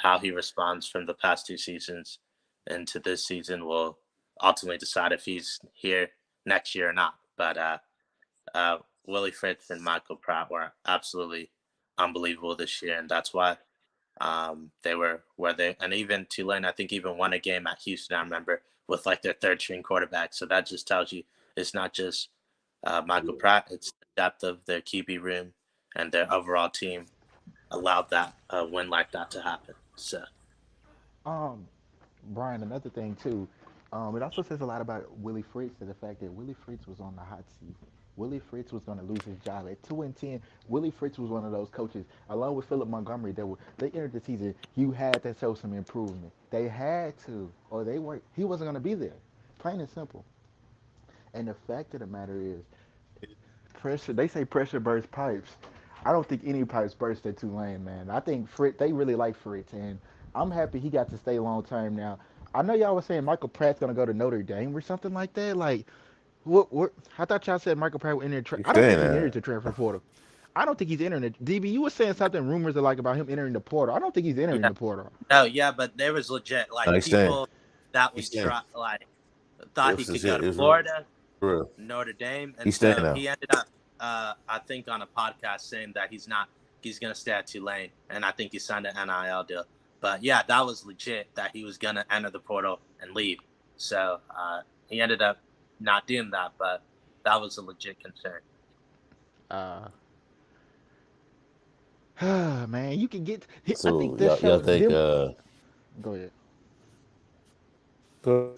How he responds from the past two seasons into this season will ultimately decide if he's here next year or not. But Willie Fritz and Michael Pratt were absolutely unbelievable this year, and that's why they were where they, and even Tulane, I think, even won a game at Houston, I remember, with like their third string quarterback. So that just tells you it's not just Michael Pratt, it's the depth of their QB room and their overall team allowed that win like that to happen. So Um, Brian, another thing too, it also says a lot about Willie Fritz to the fact that Willie Fritz was on the hot seat. Willie Fritz was going to lose his job at 2-10. Willie Fritz was one of those coaches, along with Philip Montgomery, they entered the season. You had to show some improvement. They had to, or they weren't. He wasn't going to be there. Plain and simple. And the fact of the matter is, pressure. They say pressure bursts pipes. I don't think any pipes burst at Tulane, man. I think Fritz. They really like Fritz, and I'm happy he got to stay long term now. I know y'all was saying Michael Pratt's gonna go to Notre Dame or something like that. Like, what? I thought y'all said Michael Pratt would enter. You I don't saying think he entered that? the transfer portal. I don't think he's entering it. DB, you were saying something. Rumors are like about him entering the portal. I don't think he's entering yeah, the portal. no, yeah, but there was legit No, like he's staying. people that He's would staying. try like It thought he was could legit. go to It was Florida, real. Notre Dame, and He's staying so now. he ended up, I think, on a podcast saying that he's gonna stay at Tulane, and I think he signed an NIL deal. But yeah, that was legit that he was gonna enter the portal and leave. So he ended up not doing that, but that was a legit concern. Uh, man, you can get. I think So this y'all show think them. Go ahead. go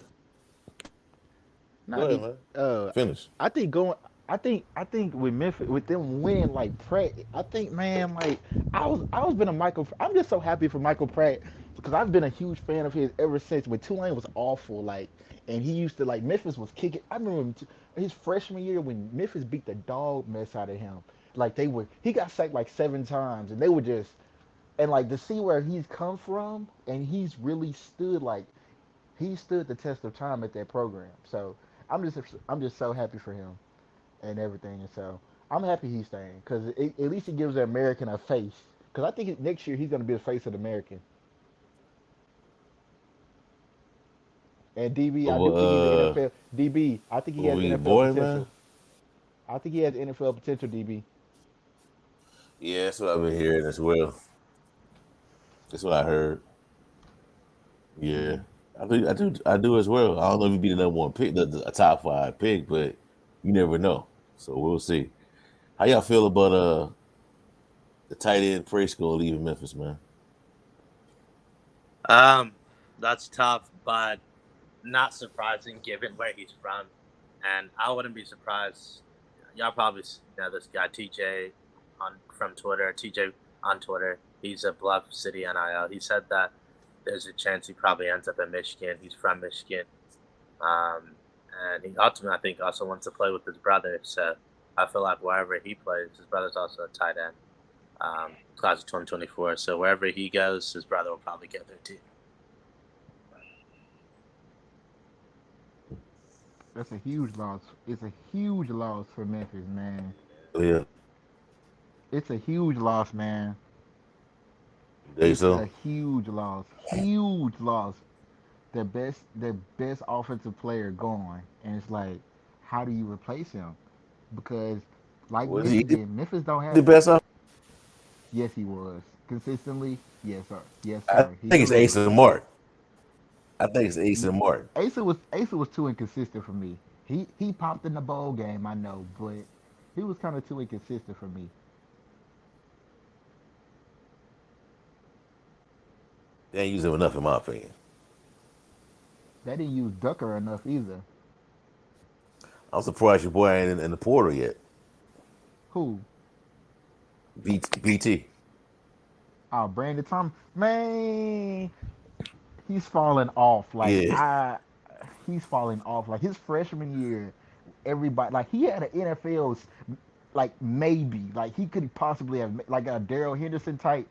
Nah, ahead, man. Finish. I think going. I think with Memphis, with them winning like Pratt, I think, man, like I was been a Michael. I'm just so happy for Michael Pratt because I've been a huge fan of his ever since when Tulane was awful, like, and he used to like Memphis was kicking. I remember his freshman year when Memphis beat the dog mess out of him. Like he got sacked like 7 times, and they were just, and like to see where he's come from, and he's really stood like he stood the test of time at that program. So I'm just so happy for him and everything. And so I'm happy he's staying because at least it gives the American a face. Because I think next year he's going to be the face of the American. And DB, I do think he's an Well, NFL. DB, I think he has we NFL boy, man. potential. I think he has NFL potential. DB. Yeah, that's what I've been hearing as well. That's what I heard. Yeah, Mm. I do as well. I don't know if he'd be the number one pick, a top 5 pick, but you never know. So we'll see. How y'all feel about the tight end Presco leaving Memphis, man? That's tough, but not surprising given where he's from. And I wouldn't be surprised. Y'all probably know this guy, TJ, from Twitter. TJ on Twitter. He's a Bluff City NIL. He said that there's a chance he probably ends up in Michigan. He's from Michigan. And he ultimately, I think, also wants to play with his brother. So I feel like wherever he plays, his brother's also a tight end, class of 2024. So wherever he goes, his brother will probably get there too. That's a huge loss. It's a huge loss for Memphis, man. Yeah, It's a huge loss, man. they It's a so. huge loss. Huge loss. Their best offensive player gone, and it's like, how do you replace him? Because like Was he Michigan, Memphis don't have. the best? Yes, he was consistently. Yes, sir. Yes, I sir. He think it's delivered. Ace and Mark. I think it's Ace and Martin. Asa was too inconsistent for me. He popped in the bowl game, I know, but he was kind of too inconsistent for me. They ain't use him enough, in my opinion. They didn't use Ducker enough either. I'm surprised your boy ain't in the portal yet. Who? BT. Oh, Brandon Thomas. Man, he's falling off. Yeah. He's falling off. Like his freshman year, everybody like he had an NFL's like maybe like he could possibly have like a Daryl Henderson type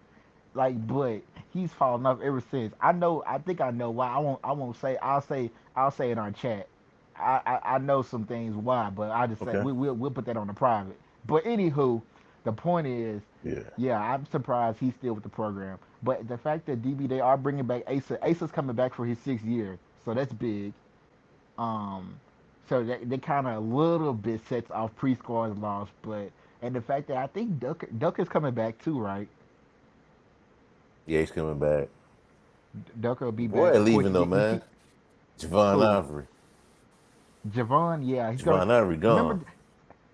like, but he's fallen off ever since. I know. I think I know why. I won't. I won't say. I'll say it on chat. I know some things why, but I just say Okay. we'll put that on the private. But anywho, the point is, Yeah. yeah, I'm surprised he's still with the program. But the fact that DB they are bringing back Asa. Asa's coming back for his 6th year, so that's big. Um, so they kind of a little bit sets off pre-score's loss, but and the fact that I think Ducker's coming back too, right? Yeah, he's coming back. Ducker will Your be boy back. ain't Of course, leaving though, you man. keep Javon who Ivory. Javon. Yeah, he's gonna Javon Ivory remember. gone.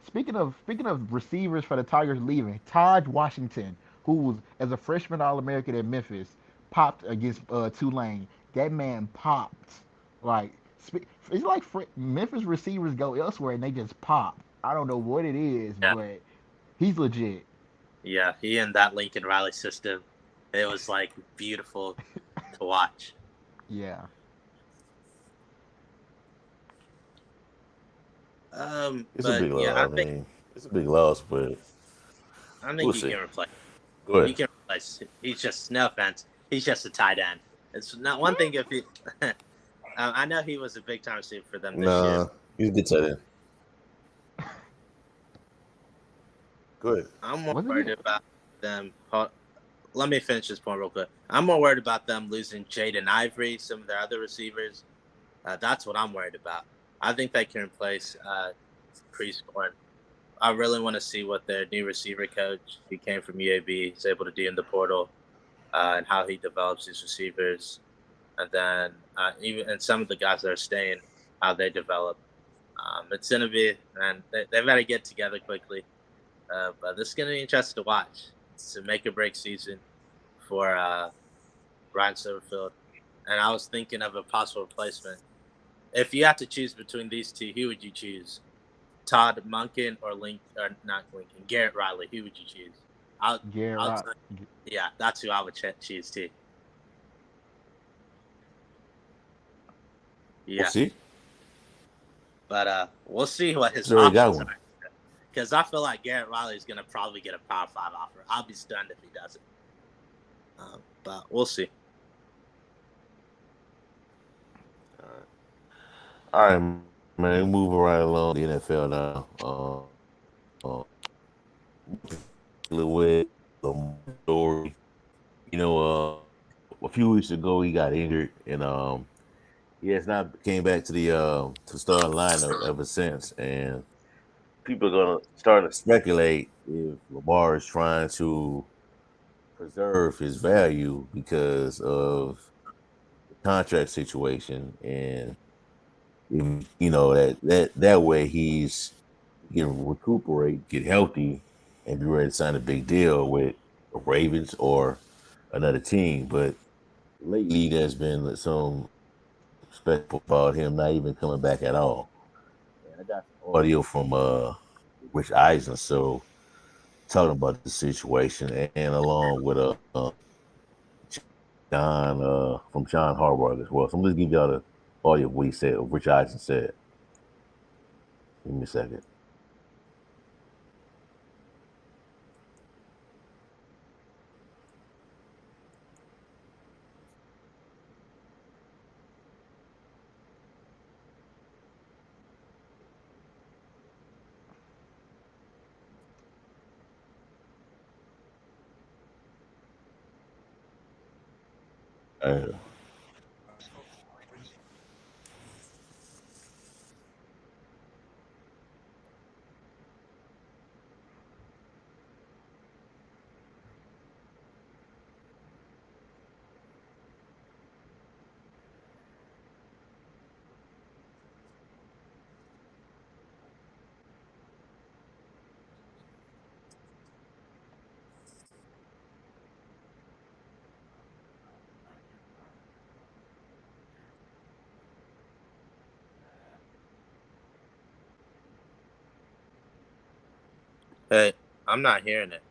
Speaking of receivers for the Tigers leaving, Taj Washington, who was as a freshman All American at Memphis, popped against Tulane. That man popped. Like it's like Memphis receivers go elsewhere and they just pop. I don't know what it is, Yeah, but he's legit. yeah. He and that Lincoln Riley system, it was like beautiful to watch. Yeah. It's a But big yeah, I loss. I think mean, it's a big loss, but I think we'll he see. can replace. Go He ahead. can replace. He's just no offense. He's just a tight end. It's not one thing if he. I know he was a big time receiver for them this year. Nah, he's a good tight end. Go ahead. I'm more Wasn't worried he? about them. Let me finish this point real quick. I'm more worried about them losing Jaden Ivory, some of their other receivers. That's what I'm worried about. I think they can replace pre-scoring. I really want to see what their new receiver coach, who came from UAB, is able to do in the portal, and how he develops his receivers, and then even and some of the guys that are staying, how they develop. It's gonna be, and they've got to get together quickly. But this is gonna be interesting to watch. It's a make or break season for Ryan Silverfield, and I was thinking of a possible replacement. If you have to choose between these two, who would you choose? Todd Munkin or or not Lincoln, Garrett Riley? Who would you choose? I'll, Garrett I'll, Rock. yeah, that's who I would choose too. We'll Yeah, see. but we'll see what his He's already got options one. are. Because I feel like Garrett Riley is going to probably get a Power 5 offer. I'll be stunned if he doesn't. But we'll see. All right, man. Moving right along the NFL now. With the story, a few weeks ago he got injured, and he has not came back to starting lineup ever since. And people are gonna start to speculate if Lamar is trying to preserve his value because of the contract situation, and if that way he can recuperate, get healthy, and be ready to sign a big deal with the Ravens or another team. But lately, there's been some spectacle about him not even coming back at all. And I got some audio from Rich Eisen, so talking about the situation, and along with John from John Harbaugh as well. So I'm just give y'all the audio of what he said, of Rich Eisen said. Give me a second. Uh, Hey, I'm not hearing it.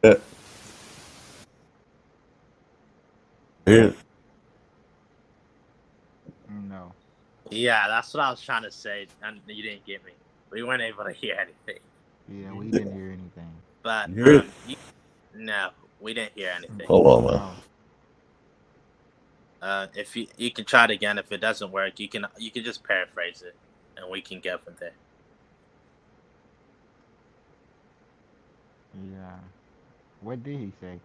Yeah. Yeah. No. Yeah, that's what I was trying to say, and you didn't get me. We weren't able to hear anything. Yeah, we didn't hear anything. But You hear it? no, we didn't hear Mm. anything. Hold on, man. Oh, If you can try it again, if it doesn't work, you can just paraphrase it, and we can get from there. yeah. What did he say?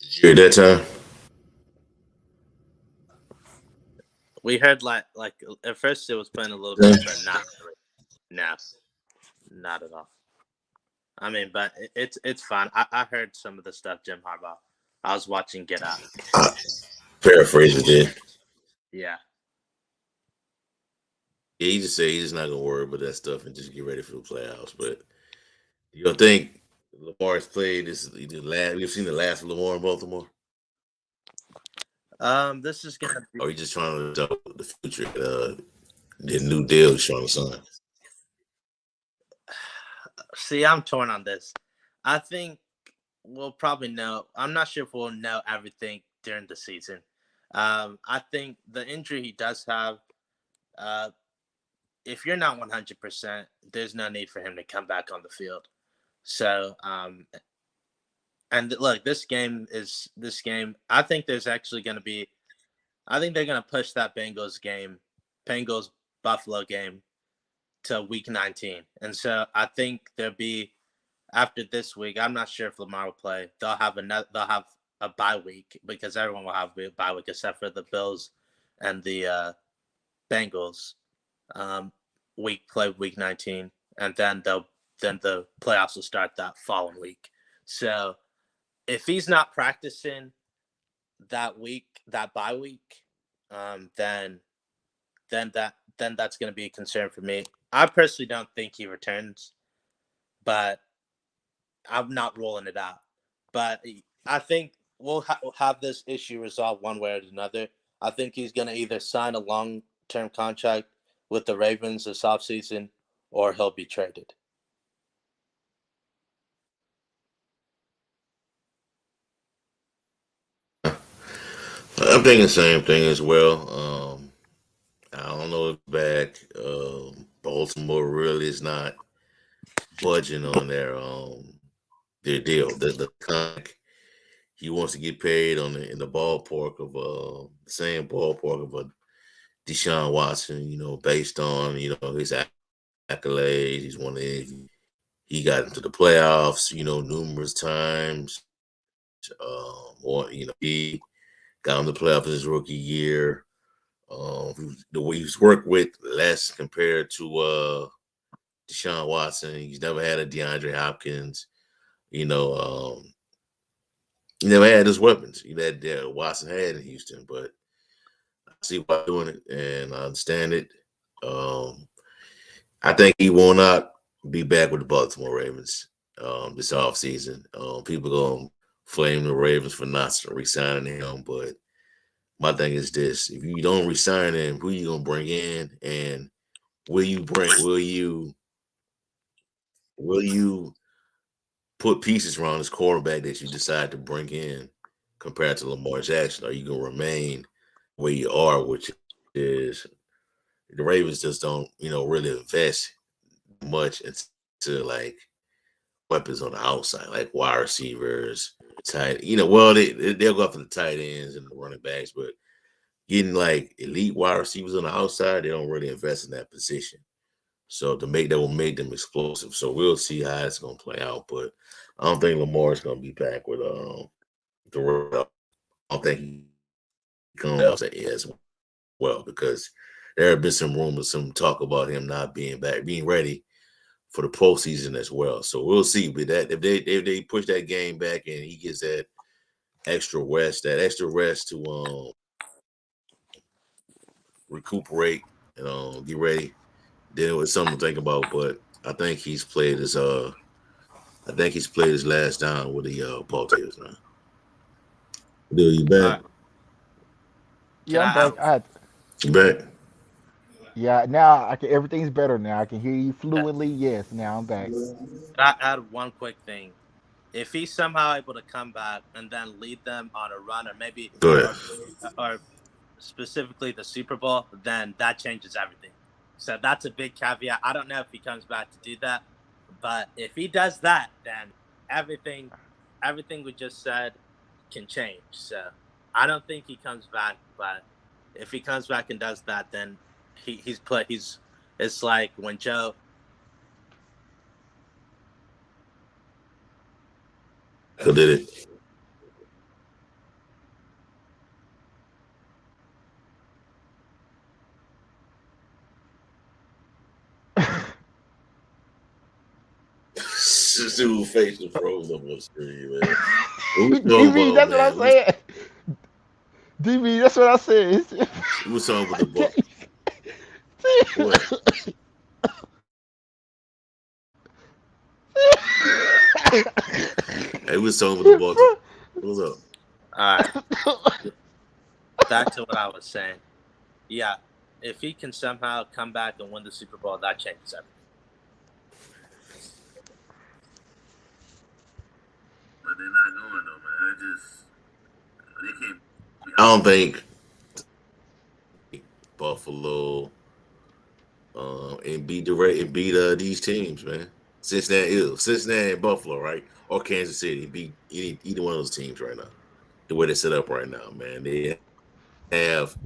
Did you hear that time? We heard like at first it was playing a little Yeah. bit, but not really. No, not at all. I mean, but it's fine. I heard some of the stuff Jim Harbaugh. I was watching Get Out. I paraphrasing there. Yeah. Yeah, he just said he's just not gonna worry about that stuff and just get ready for the playoffs. But you don't think Lamar's played this? The last we've seen the last of Lamar in Baltimore. This is gonna be. Or you just trying to tell the future? The new deal he's trying to sign. See, I'm torn on this. I think we'll probably know. I'm not sure if we'll know everything during the season. I think the injury he does have. Uh, if you're not 100%, there's no need for him to come back on the field. So, and look, this game. I think there's actually going to be. I think they're going to push that Bengals Buffalo game to week 19, and so I think there'll be after this week. I'm not sure if Lamar will play. They'll have a bye week because everyone will have a bye week except for the Bills and the Bengals. Um, week 19, and then the playoffs will start that following week. So if he's not practicing that week, that bye week, then that's going to be a concern for me. I personally don't think he returns, but I'm not ruling it out. But I think we'll have this issue resolved one way or another. I think he's going to either sign a long-term contract with the Ravens this offseason or he'll be traded. I'm thinking the same thing as well. I don't know if back. Baltimore really is not budging on their deal. The contract he wants to get paid on in the ballpark of the same ballpark of a Deshaun Watson. Based on his accolades. He's one of he got into the playoffs. Numerous times. Or he got in the playoffs his rookie year. The way he's worked with less compared to Deshaun Watson. He's never had a DeAndre Hopkins. You know, he never had his weapons. That Watson had in Houston, but I see why doing it, and I understand it. I think he will not be back with the Baltimore Ravens this offseason. People going to flame the Ravens for not re-signing him, but my thing is this: if you don't resign him, who you gonna bring in, and will you put pieces around this quarterback that you decide to bring in compared to Lamar Jackson? Are you gonna remain where you are, which is the Ravens just don't really invest much into like weapons on the outside, like wide receivers, tight. Well they'll go after the tight ends and the running backs, but getting like elite wide receivers on the outside, they don't really invest in that position. So that will make them explosive. So we'll see how it's gonna play out. But I don't think Lamar's gonna be back with the Ravens. I don't think he comes as well because there have been some rumors, some talk about him not being back, being ready for the postseason as well. So we'll see. But that if they push that game back and he gets that extra rest to recuperate and get ready, then it was something to think about. But I think he's played his last down with the Baltimore now. Dude, you All back? right. Can Yeah, I'm I back. You back? Yeah, now I can. Everything's better now. I can hear you fluently. Yes, now I'm back. add one quick thing? If he's somehow able to come back and then lead them on a run, or maybe, Go ahead. or specifically the Super Bowl, then that changes everything. So that's a big caveat. I don't know if he comes back to do that, but if he does that, then everything, everything we just said can change. So I don't think he comes back, but if he comes back and does that, then he's play. He's it's like when Joe. Who did it? this dude face was froze up on the screen, man. What we talking DB, about, that's what man? I'm saying. DB, that's what I said. We was talking about the I Buck. What? Hey, we was talking about the Baltimore. What's up? All right, back to what I was saying. Yeah, if he can somehow come back and win the Super Bowl, that changes everything. But they're not going though, man. They can't. I don't think Buffalo and beat these teams, man. Cincinnati and Buffalo, right? Or Kansas City beat either one of those teams right now. The way they set up right now, man. They have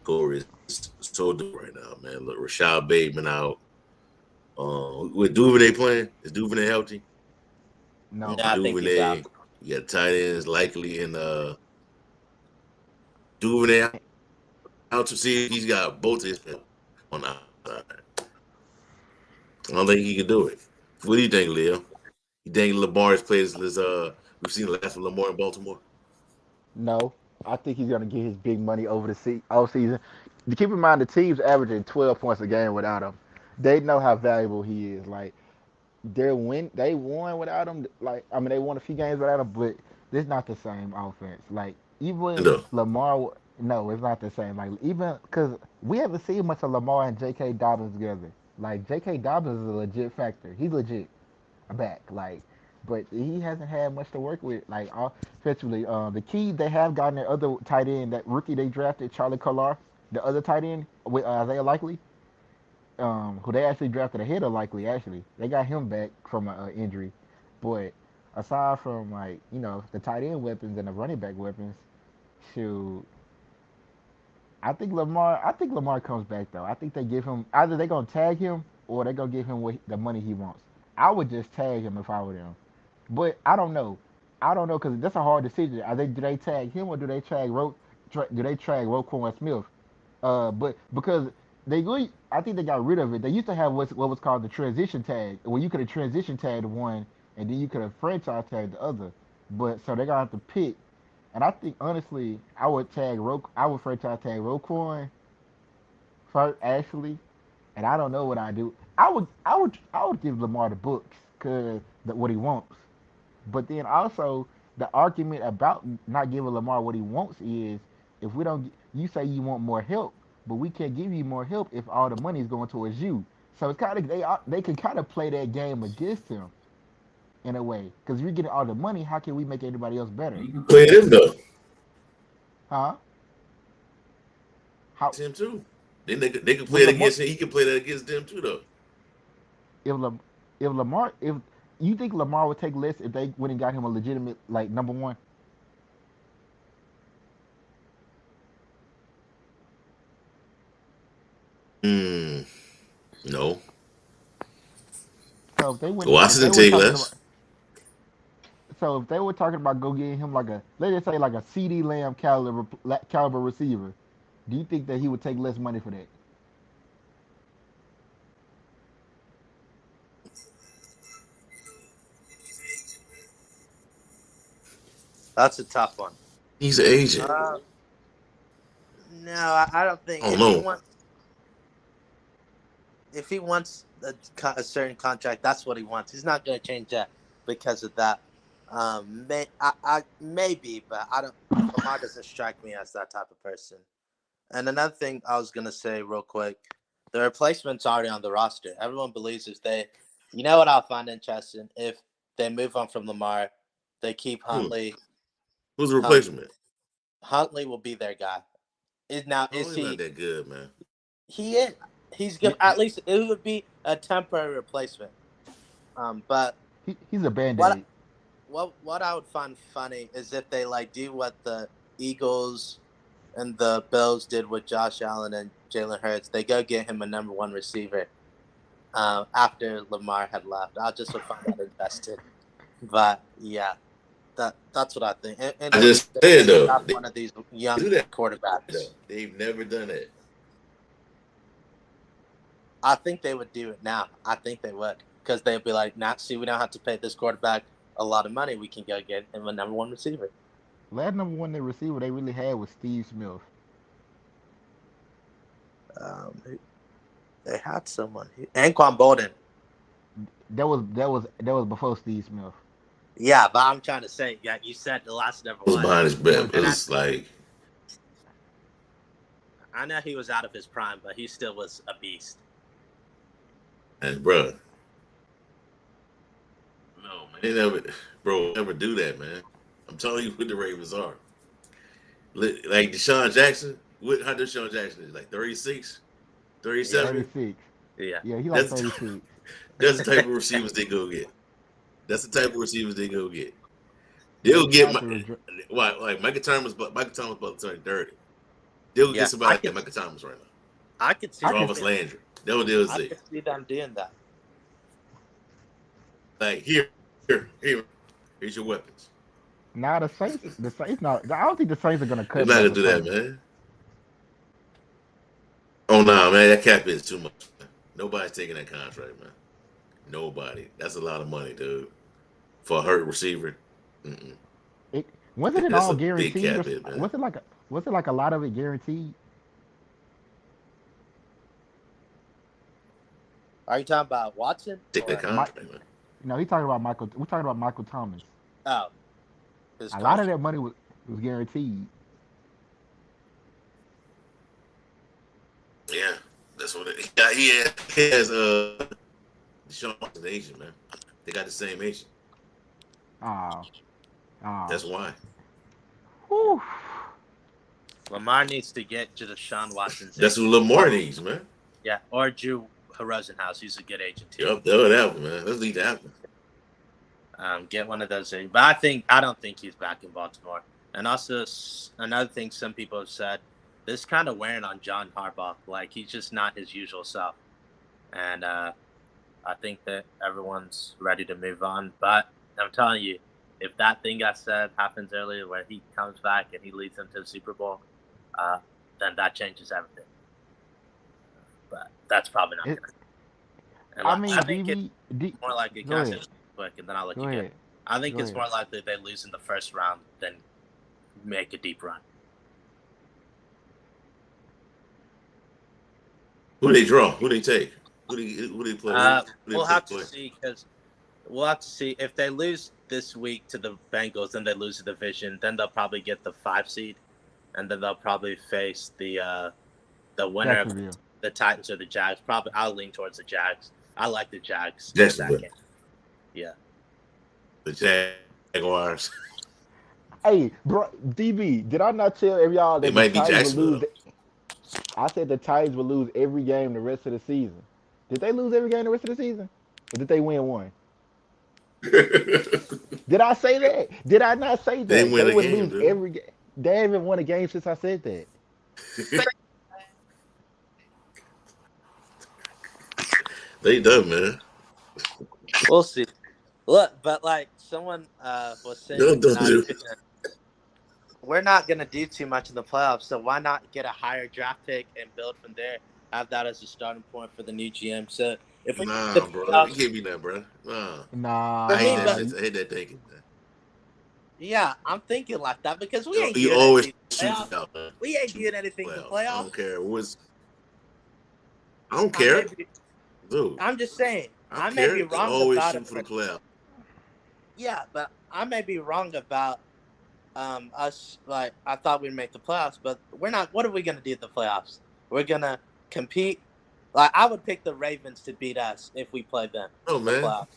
Corey is so good right now, man. Look, Rashad Bateman out. With Duvernay playing, is Duvernay healthy? No, No. I think he's out. Duvernay, you got tight ends likely in Duvernay out to see if he's got both his on the outside. I don't think he can do it. What do you think, Leo? You think Lamar has played we've seen the last of Lamar in Baltimore? No, I think he's gonna get his big money over the all season. To keep in mind, the team's averaging 12 points a game without him. They know how valuable he is. Like they won without him. Like I mean, they won a few games without him, but it's not the same offense. Like even No. Lamar, no, it's not the same. Like even because we haven't seen much of Lamar and J.K. Dobbins together. Like J.K. Dobbins is a legit factor. He's legit back. Like, but he hasn't had much to work with. Like, offensively, the key they have gotten their other tight end, that rookie they drafted, Charlie Collar, the other tight end with Isaiah Likely, who they actually drafted ahead of Likely. Actually, they got him back from an injury. But aside from like the tight end weapons and the running back weapons, shoot, I think Lamar comes back though. I think they give him either they gonna tag him or they gonna give him the money he wants. I would just tag him if I were them. But I don't know. I don't know because that's a hard decision. Do they tag him or do they do they tag Roquan Smith? But because I think they got rid of it. They used to have what was called the transition tag, where you could have transition tagged one and then you could have franchise tagged the other. But so they gonna have to pick. And I think honestly, I would franchise tag Roquan first, actually, and I don't know what I do. I would give Lamar the books because what he wants. But then also the argument about not giving Lamar what he wants is if we don't, you say you want more help, but we can't give you more help if all the money is going towards you. So it's kind of they can kind of play that game against him in a way because if you're getting all the money, how can we make everybody else better? Play him though. Huh? How Him too. Then they can play with it Lamar? against him. He can play that against them too though. If Lam, if Lamar if you think Lamar would take less if they went and got him a legitimate like number one? Hmm. No. So if they went if Washington they were take talking about less. so if they were talking about go getting him like a let's just say like a CD Lamb caliber receiver, do you think that he would take less money for that? That's a tough one. He's an agent. Uh, no, I don't think I don't know. if he wants a certain contract, that's what he wants. He's not going to change that because of that. Maybe, but I don't. Lamar doesn't strike me as that type of person. And another thing I was going to say real quick, the replacement's already on the roster. Everyone believes if they, you know what I'll find interesting if they move on from Lamar, they keep Huntley. Who's the Huntley, replacement? Huntley will be their guy. Is Only not he? that good, man. He is. He's good. You, At least it would be a temporary replacement. But he's a band what aid. what I would find funny is if they like do what the Eagles and the Bills did with Josh Allen and Jalen Hurts. They go get him a number one receiver after Lamar had left. I just would find that invested. But yeah, that's what I think. In I order just said to though, draft they one of these young do that though. quarterbacks, They've never done it. I think they would do it now. I think they would. because they'll be like, "Now, see, we don't have to pay this quarterback a lot of money. We can go get him a number one receiver." Last number one receiver they really had was Steve Smith. They had someone. Anquan Bolden. That was before Steve Smith. Yeah, but I'm trying to say, yeah, you said the last number It was one. behind his back. It And was like, I know he was out of his prime, but he still was a beast. and bro, no man, they never do that, man. I'm telling you what the Ravens are. Like Deshaun Jackson. How Deshaun Jackson is like 36, 37. 36. Yeah. Yeah, he like That's 36. that's the type of receivers they go get. That's the type of receivers they go get. They They'll did get not to like Michael Thomas, but Michael Thomas about to turn 30. They'll get somebody like Michael Thomas right now. I could see Jarvis Landry. That's what they'll I say. could see them doing that. Like here's your weapons. Now the Saints not. I don't think the Saints are gonna They're cut. not gonna Michael do that, Thomas. man. Oh no, man, that cap is too much. Man. Nobody's taking that contract, man. Nobody. That's a lot of money, dude. For a hurt receiver. Mm-mm. Wasn't it That's all a big guaranteed? cap hit, man. Was it like a lot of it guaranteed? Are you talking about Watson? Take that contract, man. No, he's talking about Michael. We're talking about Michael Thomas. Oh, a lot of that money was guaranteed. Yeah, that's what it. Yeah, he has Deshaun Watson's agent, man. They got the same agent. That's why. Whew. Lamar needs to get to Deshaun Watson's. That's what Lamar needs, man. Yeah, or Drew Rosenhaus. He's a good agent too. Yep, that one, man. Let's leave that one. Get one of those. But I don't think he's back in Baltimore. And also another thing some people have said, this is kind of wearing on John Harbaugh. Like he's just not his usual self. And I think that everyone's ready to move on. But I'm telling you, if that thing I said happens earlier where he comes back and he leads them to the Super Bowl, then that changes everything. But that's probably not going to. I think it's more likely. Can I say this quick and then I'll let you get. I think it's more likely they lose in the first round than make a deep run. Who they draw? Who they take? Who they play? We'll have to see because we'll have to see if they lose this week to the Bengals, then they lose the division. Then they'll probably get the 5 seed, and then they'll probably face the winner of the Titans or the Jags. Probably, I'll lean towards the Jags. I like the Jags. That game. Yeah. The Jaguars. Hey, bro, DB, did I not tell y'all that it might be Jacksonville? I said the Titans would lose every game the rest of the season. Did they lose every game the rest of the season? Or did they win one? Did I say that? Did I not say that? They would lose every game. They haven't won a game since I said that. They done, man. We'll see. Look, but like someone was saying, we're not going to do too much in the playoffs, so why not get a higher draft pick and build from there? Have that as a starting point for the new GM. So if we bro, you can't be that, bro. Nah. I hate that thinking. Yeah, I'm thinking like that because we ain't you always out, man. We ain't doing anything in the playoffs. I don't care. I don't care. Dude, I'm just saying. I may be wrong about it. For the playoffs. Yeah, but I may be wrong about us. Like I thought we'd make the playoffs, but we're not. What are we gonna do at the playoffs? We're gonna compete. Like I would pick the Ravens to beat us if we played them. Oh man. The playoffs.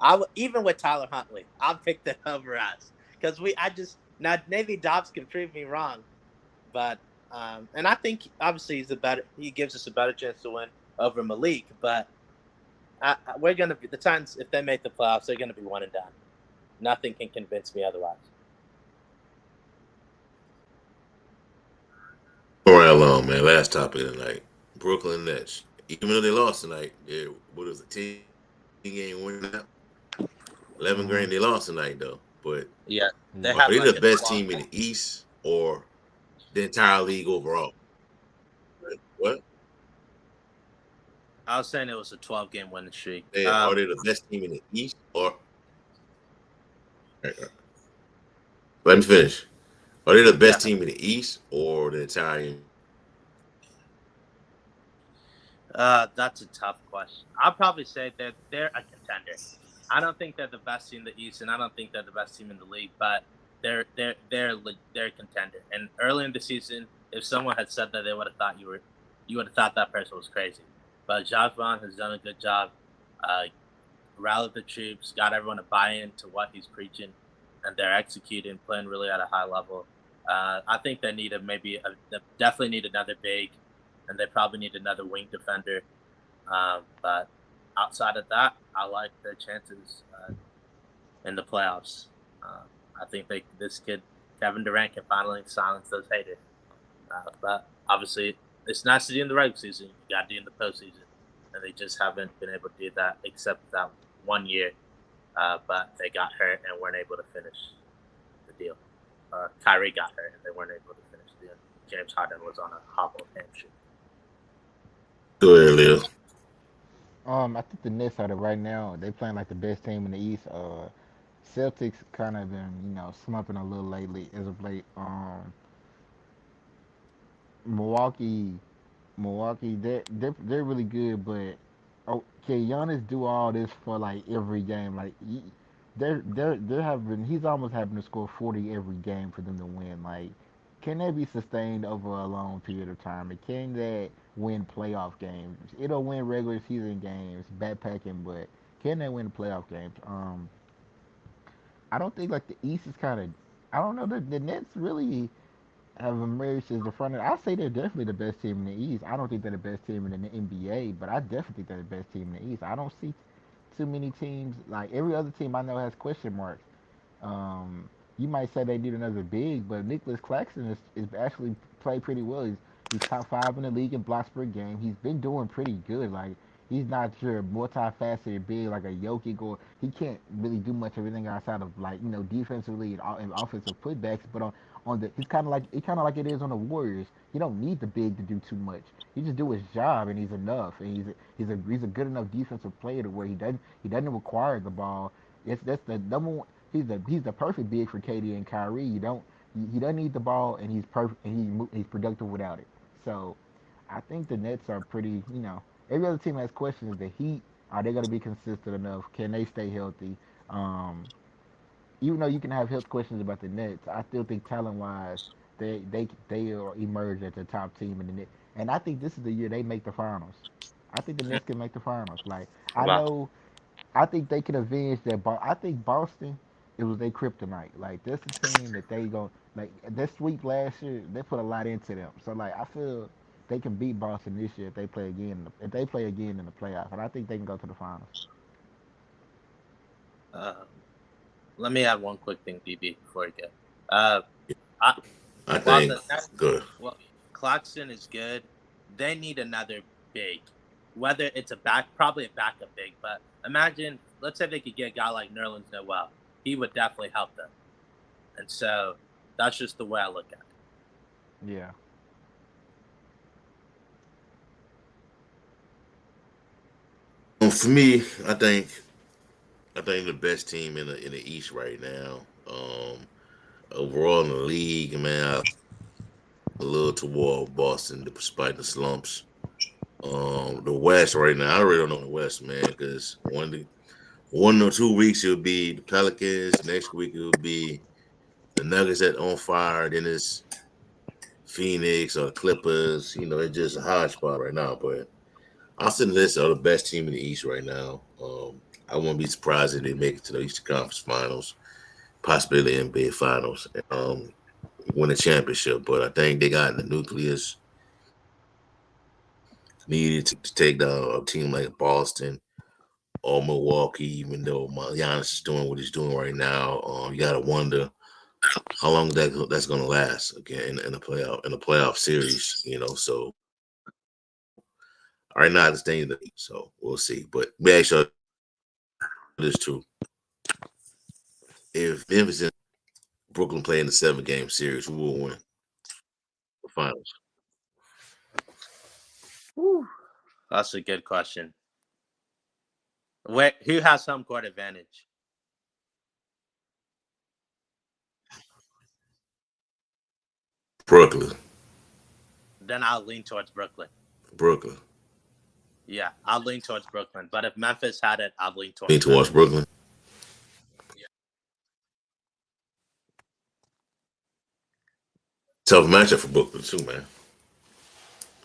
I would, even with Tyler Huntley, I'll pick them over us because now maybe Dobbs can prove me wrong, but and I think obviously he gives us a better chance to win over Malik, but we're gonna be the Titans if they make the playoffs, they're gonna be one and done. Nothing can convince me otherwise. All right, along, man. Last topic of the night. Brooklyn Nets. Even though they lost tonight, what was it, 10-game win now? 11 grand they lost tonight though. But yeah, they're the best team in the East or the entire league overall. What? I was saying it was a 12-game winning streak. Are they the best team in the East, or let me finish? Are they the Yeah, best team in the East or the entire? that's a tough question. I'll probably say that they're a contender. I don't think they're the best team in the East, and I don't think they're the best team in the league, but they're a contender. And early in the season, if someone had said that, they would have thought you would have thought that person was crazy. But Josh Vaughn has done a good job, uh, rallied the troops, got everyone to buy into what he's preaching, and they're executing, playing really at a high level. I think they need they definitely need another big, and they probably need another wing defender. But outside of that, I like their chances in the playoffs. I think this kid Kevin Durant can finally silence those haters. But obviously, it's nice to do in the regular season. You got to do in the postseason, and they just haven't been able to do that except that 1 year. But they got hurt and weren't able to finish the deal. Kyrie got hurt and they weren't able to finish the deal. James Harden was on a hobbled hamstring. Go ahead, Leo. I think the Nets are the right now. They playing like the best team in the East. Celtics kind of been slumping a little lately as of late. Milwaukee they're really good, but can Giannis do all this for like every game? Like they're having he's almost having to score 40 every game for them to win. Like can that be sustained over a long period of time? And can that win playoff games? It'll win regular season games, backpacking, but can they win playoff games? I don't think like the East is kind of. I don't know the Nets really have emerged as the front end. I say they're definitely the best team in the East. I don't think they're the best team in the NBA, but I definitely think they're the best team in the East. I don't see too many teams like every other team I know has question marks. You might say they need another big, but Nicholas Claxton is actually played pretty well. He's top five in the league in blocks per game. He's been doing pretty good. Like he's not your multifaceted big like a Jokic, or he can't really do much of anything outside of like defensively and offensive putbacks. But on the he's kind of like it is on the Warriors. He don't need the big to do too much. He just do his job and he's enough. And he's a good enough defensive player to where he doesn't require the ball. That's the number one. He's the perfect big for KD and Kyrie. He doesn't need the ball and he's perfect and he's productive without it. So I think the Nets are pretty. Every other team has questions. The Heat, are they going to be consistent enough? Can they stay healthy? Um, Even though you can have health questions about the Nets, I still think talent wise, they will emerge as the top team in the Nets. And I think this is the year they make the finals. I think the Nets can make the finals. Like I Wow. know I think they can avenge that. I think Boston, it was their kryptonite. Like that's a team that they go like that sweep last year. They put a lot into them. So like I feel they can beat Boston this year if they play again. If they play again in the playoffs, and I think they can go to the finals. Um, Let me add one quick thing, BB, before you go. Uh, I, I while think the Nets, good. well, Clarkson is good, they need another big. Whether it's probably a backup big, but imagine, let's say they could get a guy like Nerlens Noel. He would definitely help them. And so that's just the way I look at it. Yeah. For me, I think the best team in the East right now. Overall in the league, man, a little toward Boston, despite the slumps. The West right now, I really don't know the West, man, because 1 or 2 weeks it'll be the Pelicans. Next week it'll be the Nuggets that on fire. Then it's Phoenix or the Clippers. It's just a hodgepodge right now. But I'll send this are the best team in the East right now. I won't be surprised if they make it to the Eastern Conference Finals, possibly the NBA Finals, win a championship. But I think they got the nucleus needed to take down a team like Boston or Milwaukee, even though Giannis is doing what he's doing right now. You gotta wonder how long that's gonna last again in the playoff series. So right now it's staying the so we'll see. But we actually this too. If Memphis and Brooklyn play in the 7-game series, who will win the finals? Whew. That's a good question. Who has home court advantage? Brooklyn. Then I'll lean towards Brooklyn. Brooklyn. Yeah, I'll lean towards Brooklyn. But if Memphis had it, I'd lean towards Lean towards Memphis. Brooklyn. Tough matchup for Brooklyn too, man.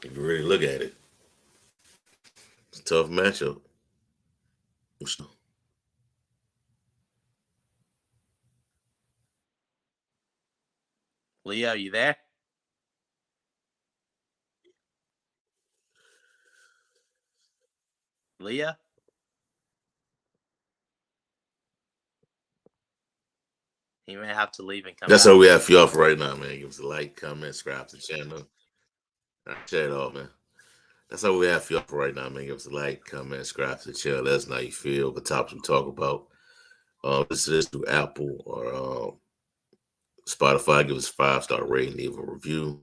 If you really look at it, it's a tough matchup. Leo, you there? Leo? He may have to leave and come That's back. all we have for y'all for right now, man. Give us a like, comment, subscribe to the channel. Share it all, man. That's all we have for y'all for right now, man. Give us a like, comment, subscribe to the channel. Let us know how you feel, the topics we talk about. Listen to this through Apple or Spotify. Give us a 5-star rating, leave a review.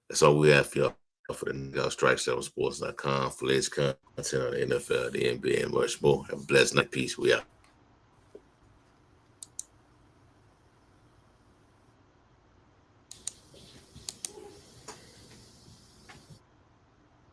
That's all we have for y'all for the strike7sports.com for latest content on the NFL, the NBA, and much more. Have a blessed night. Peace. We out.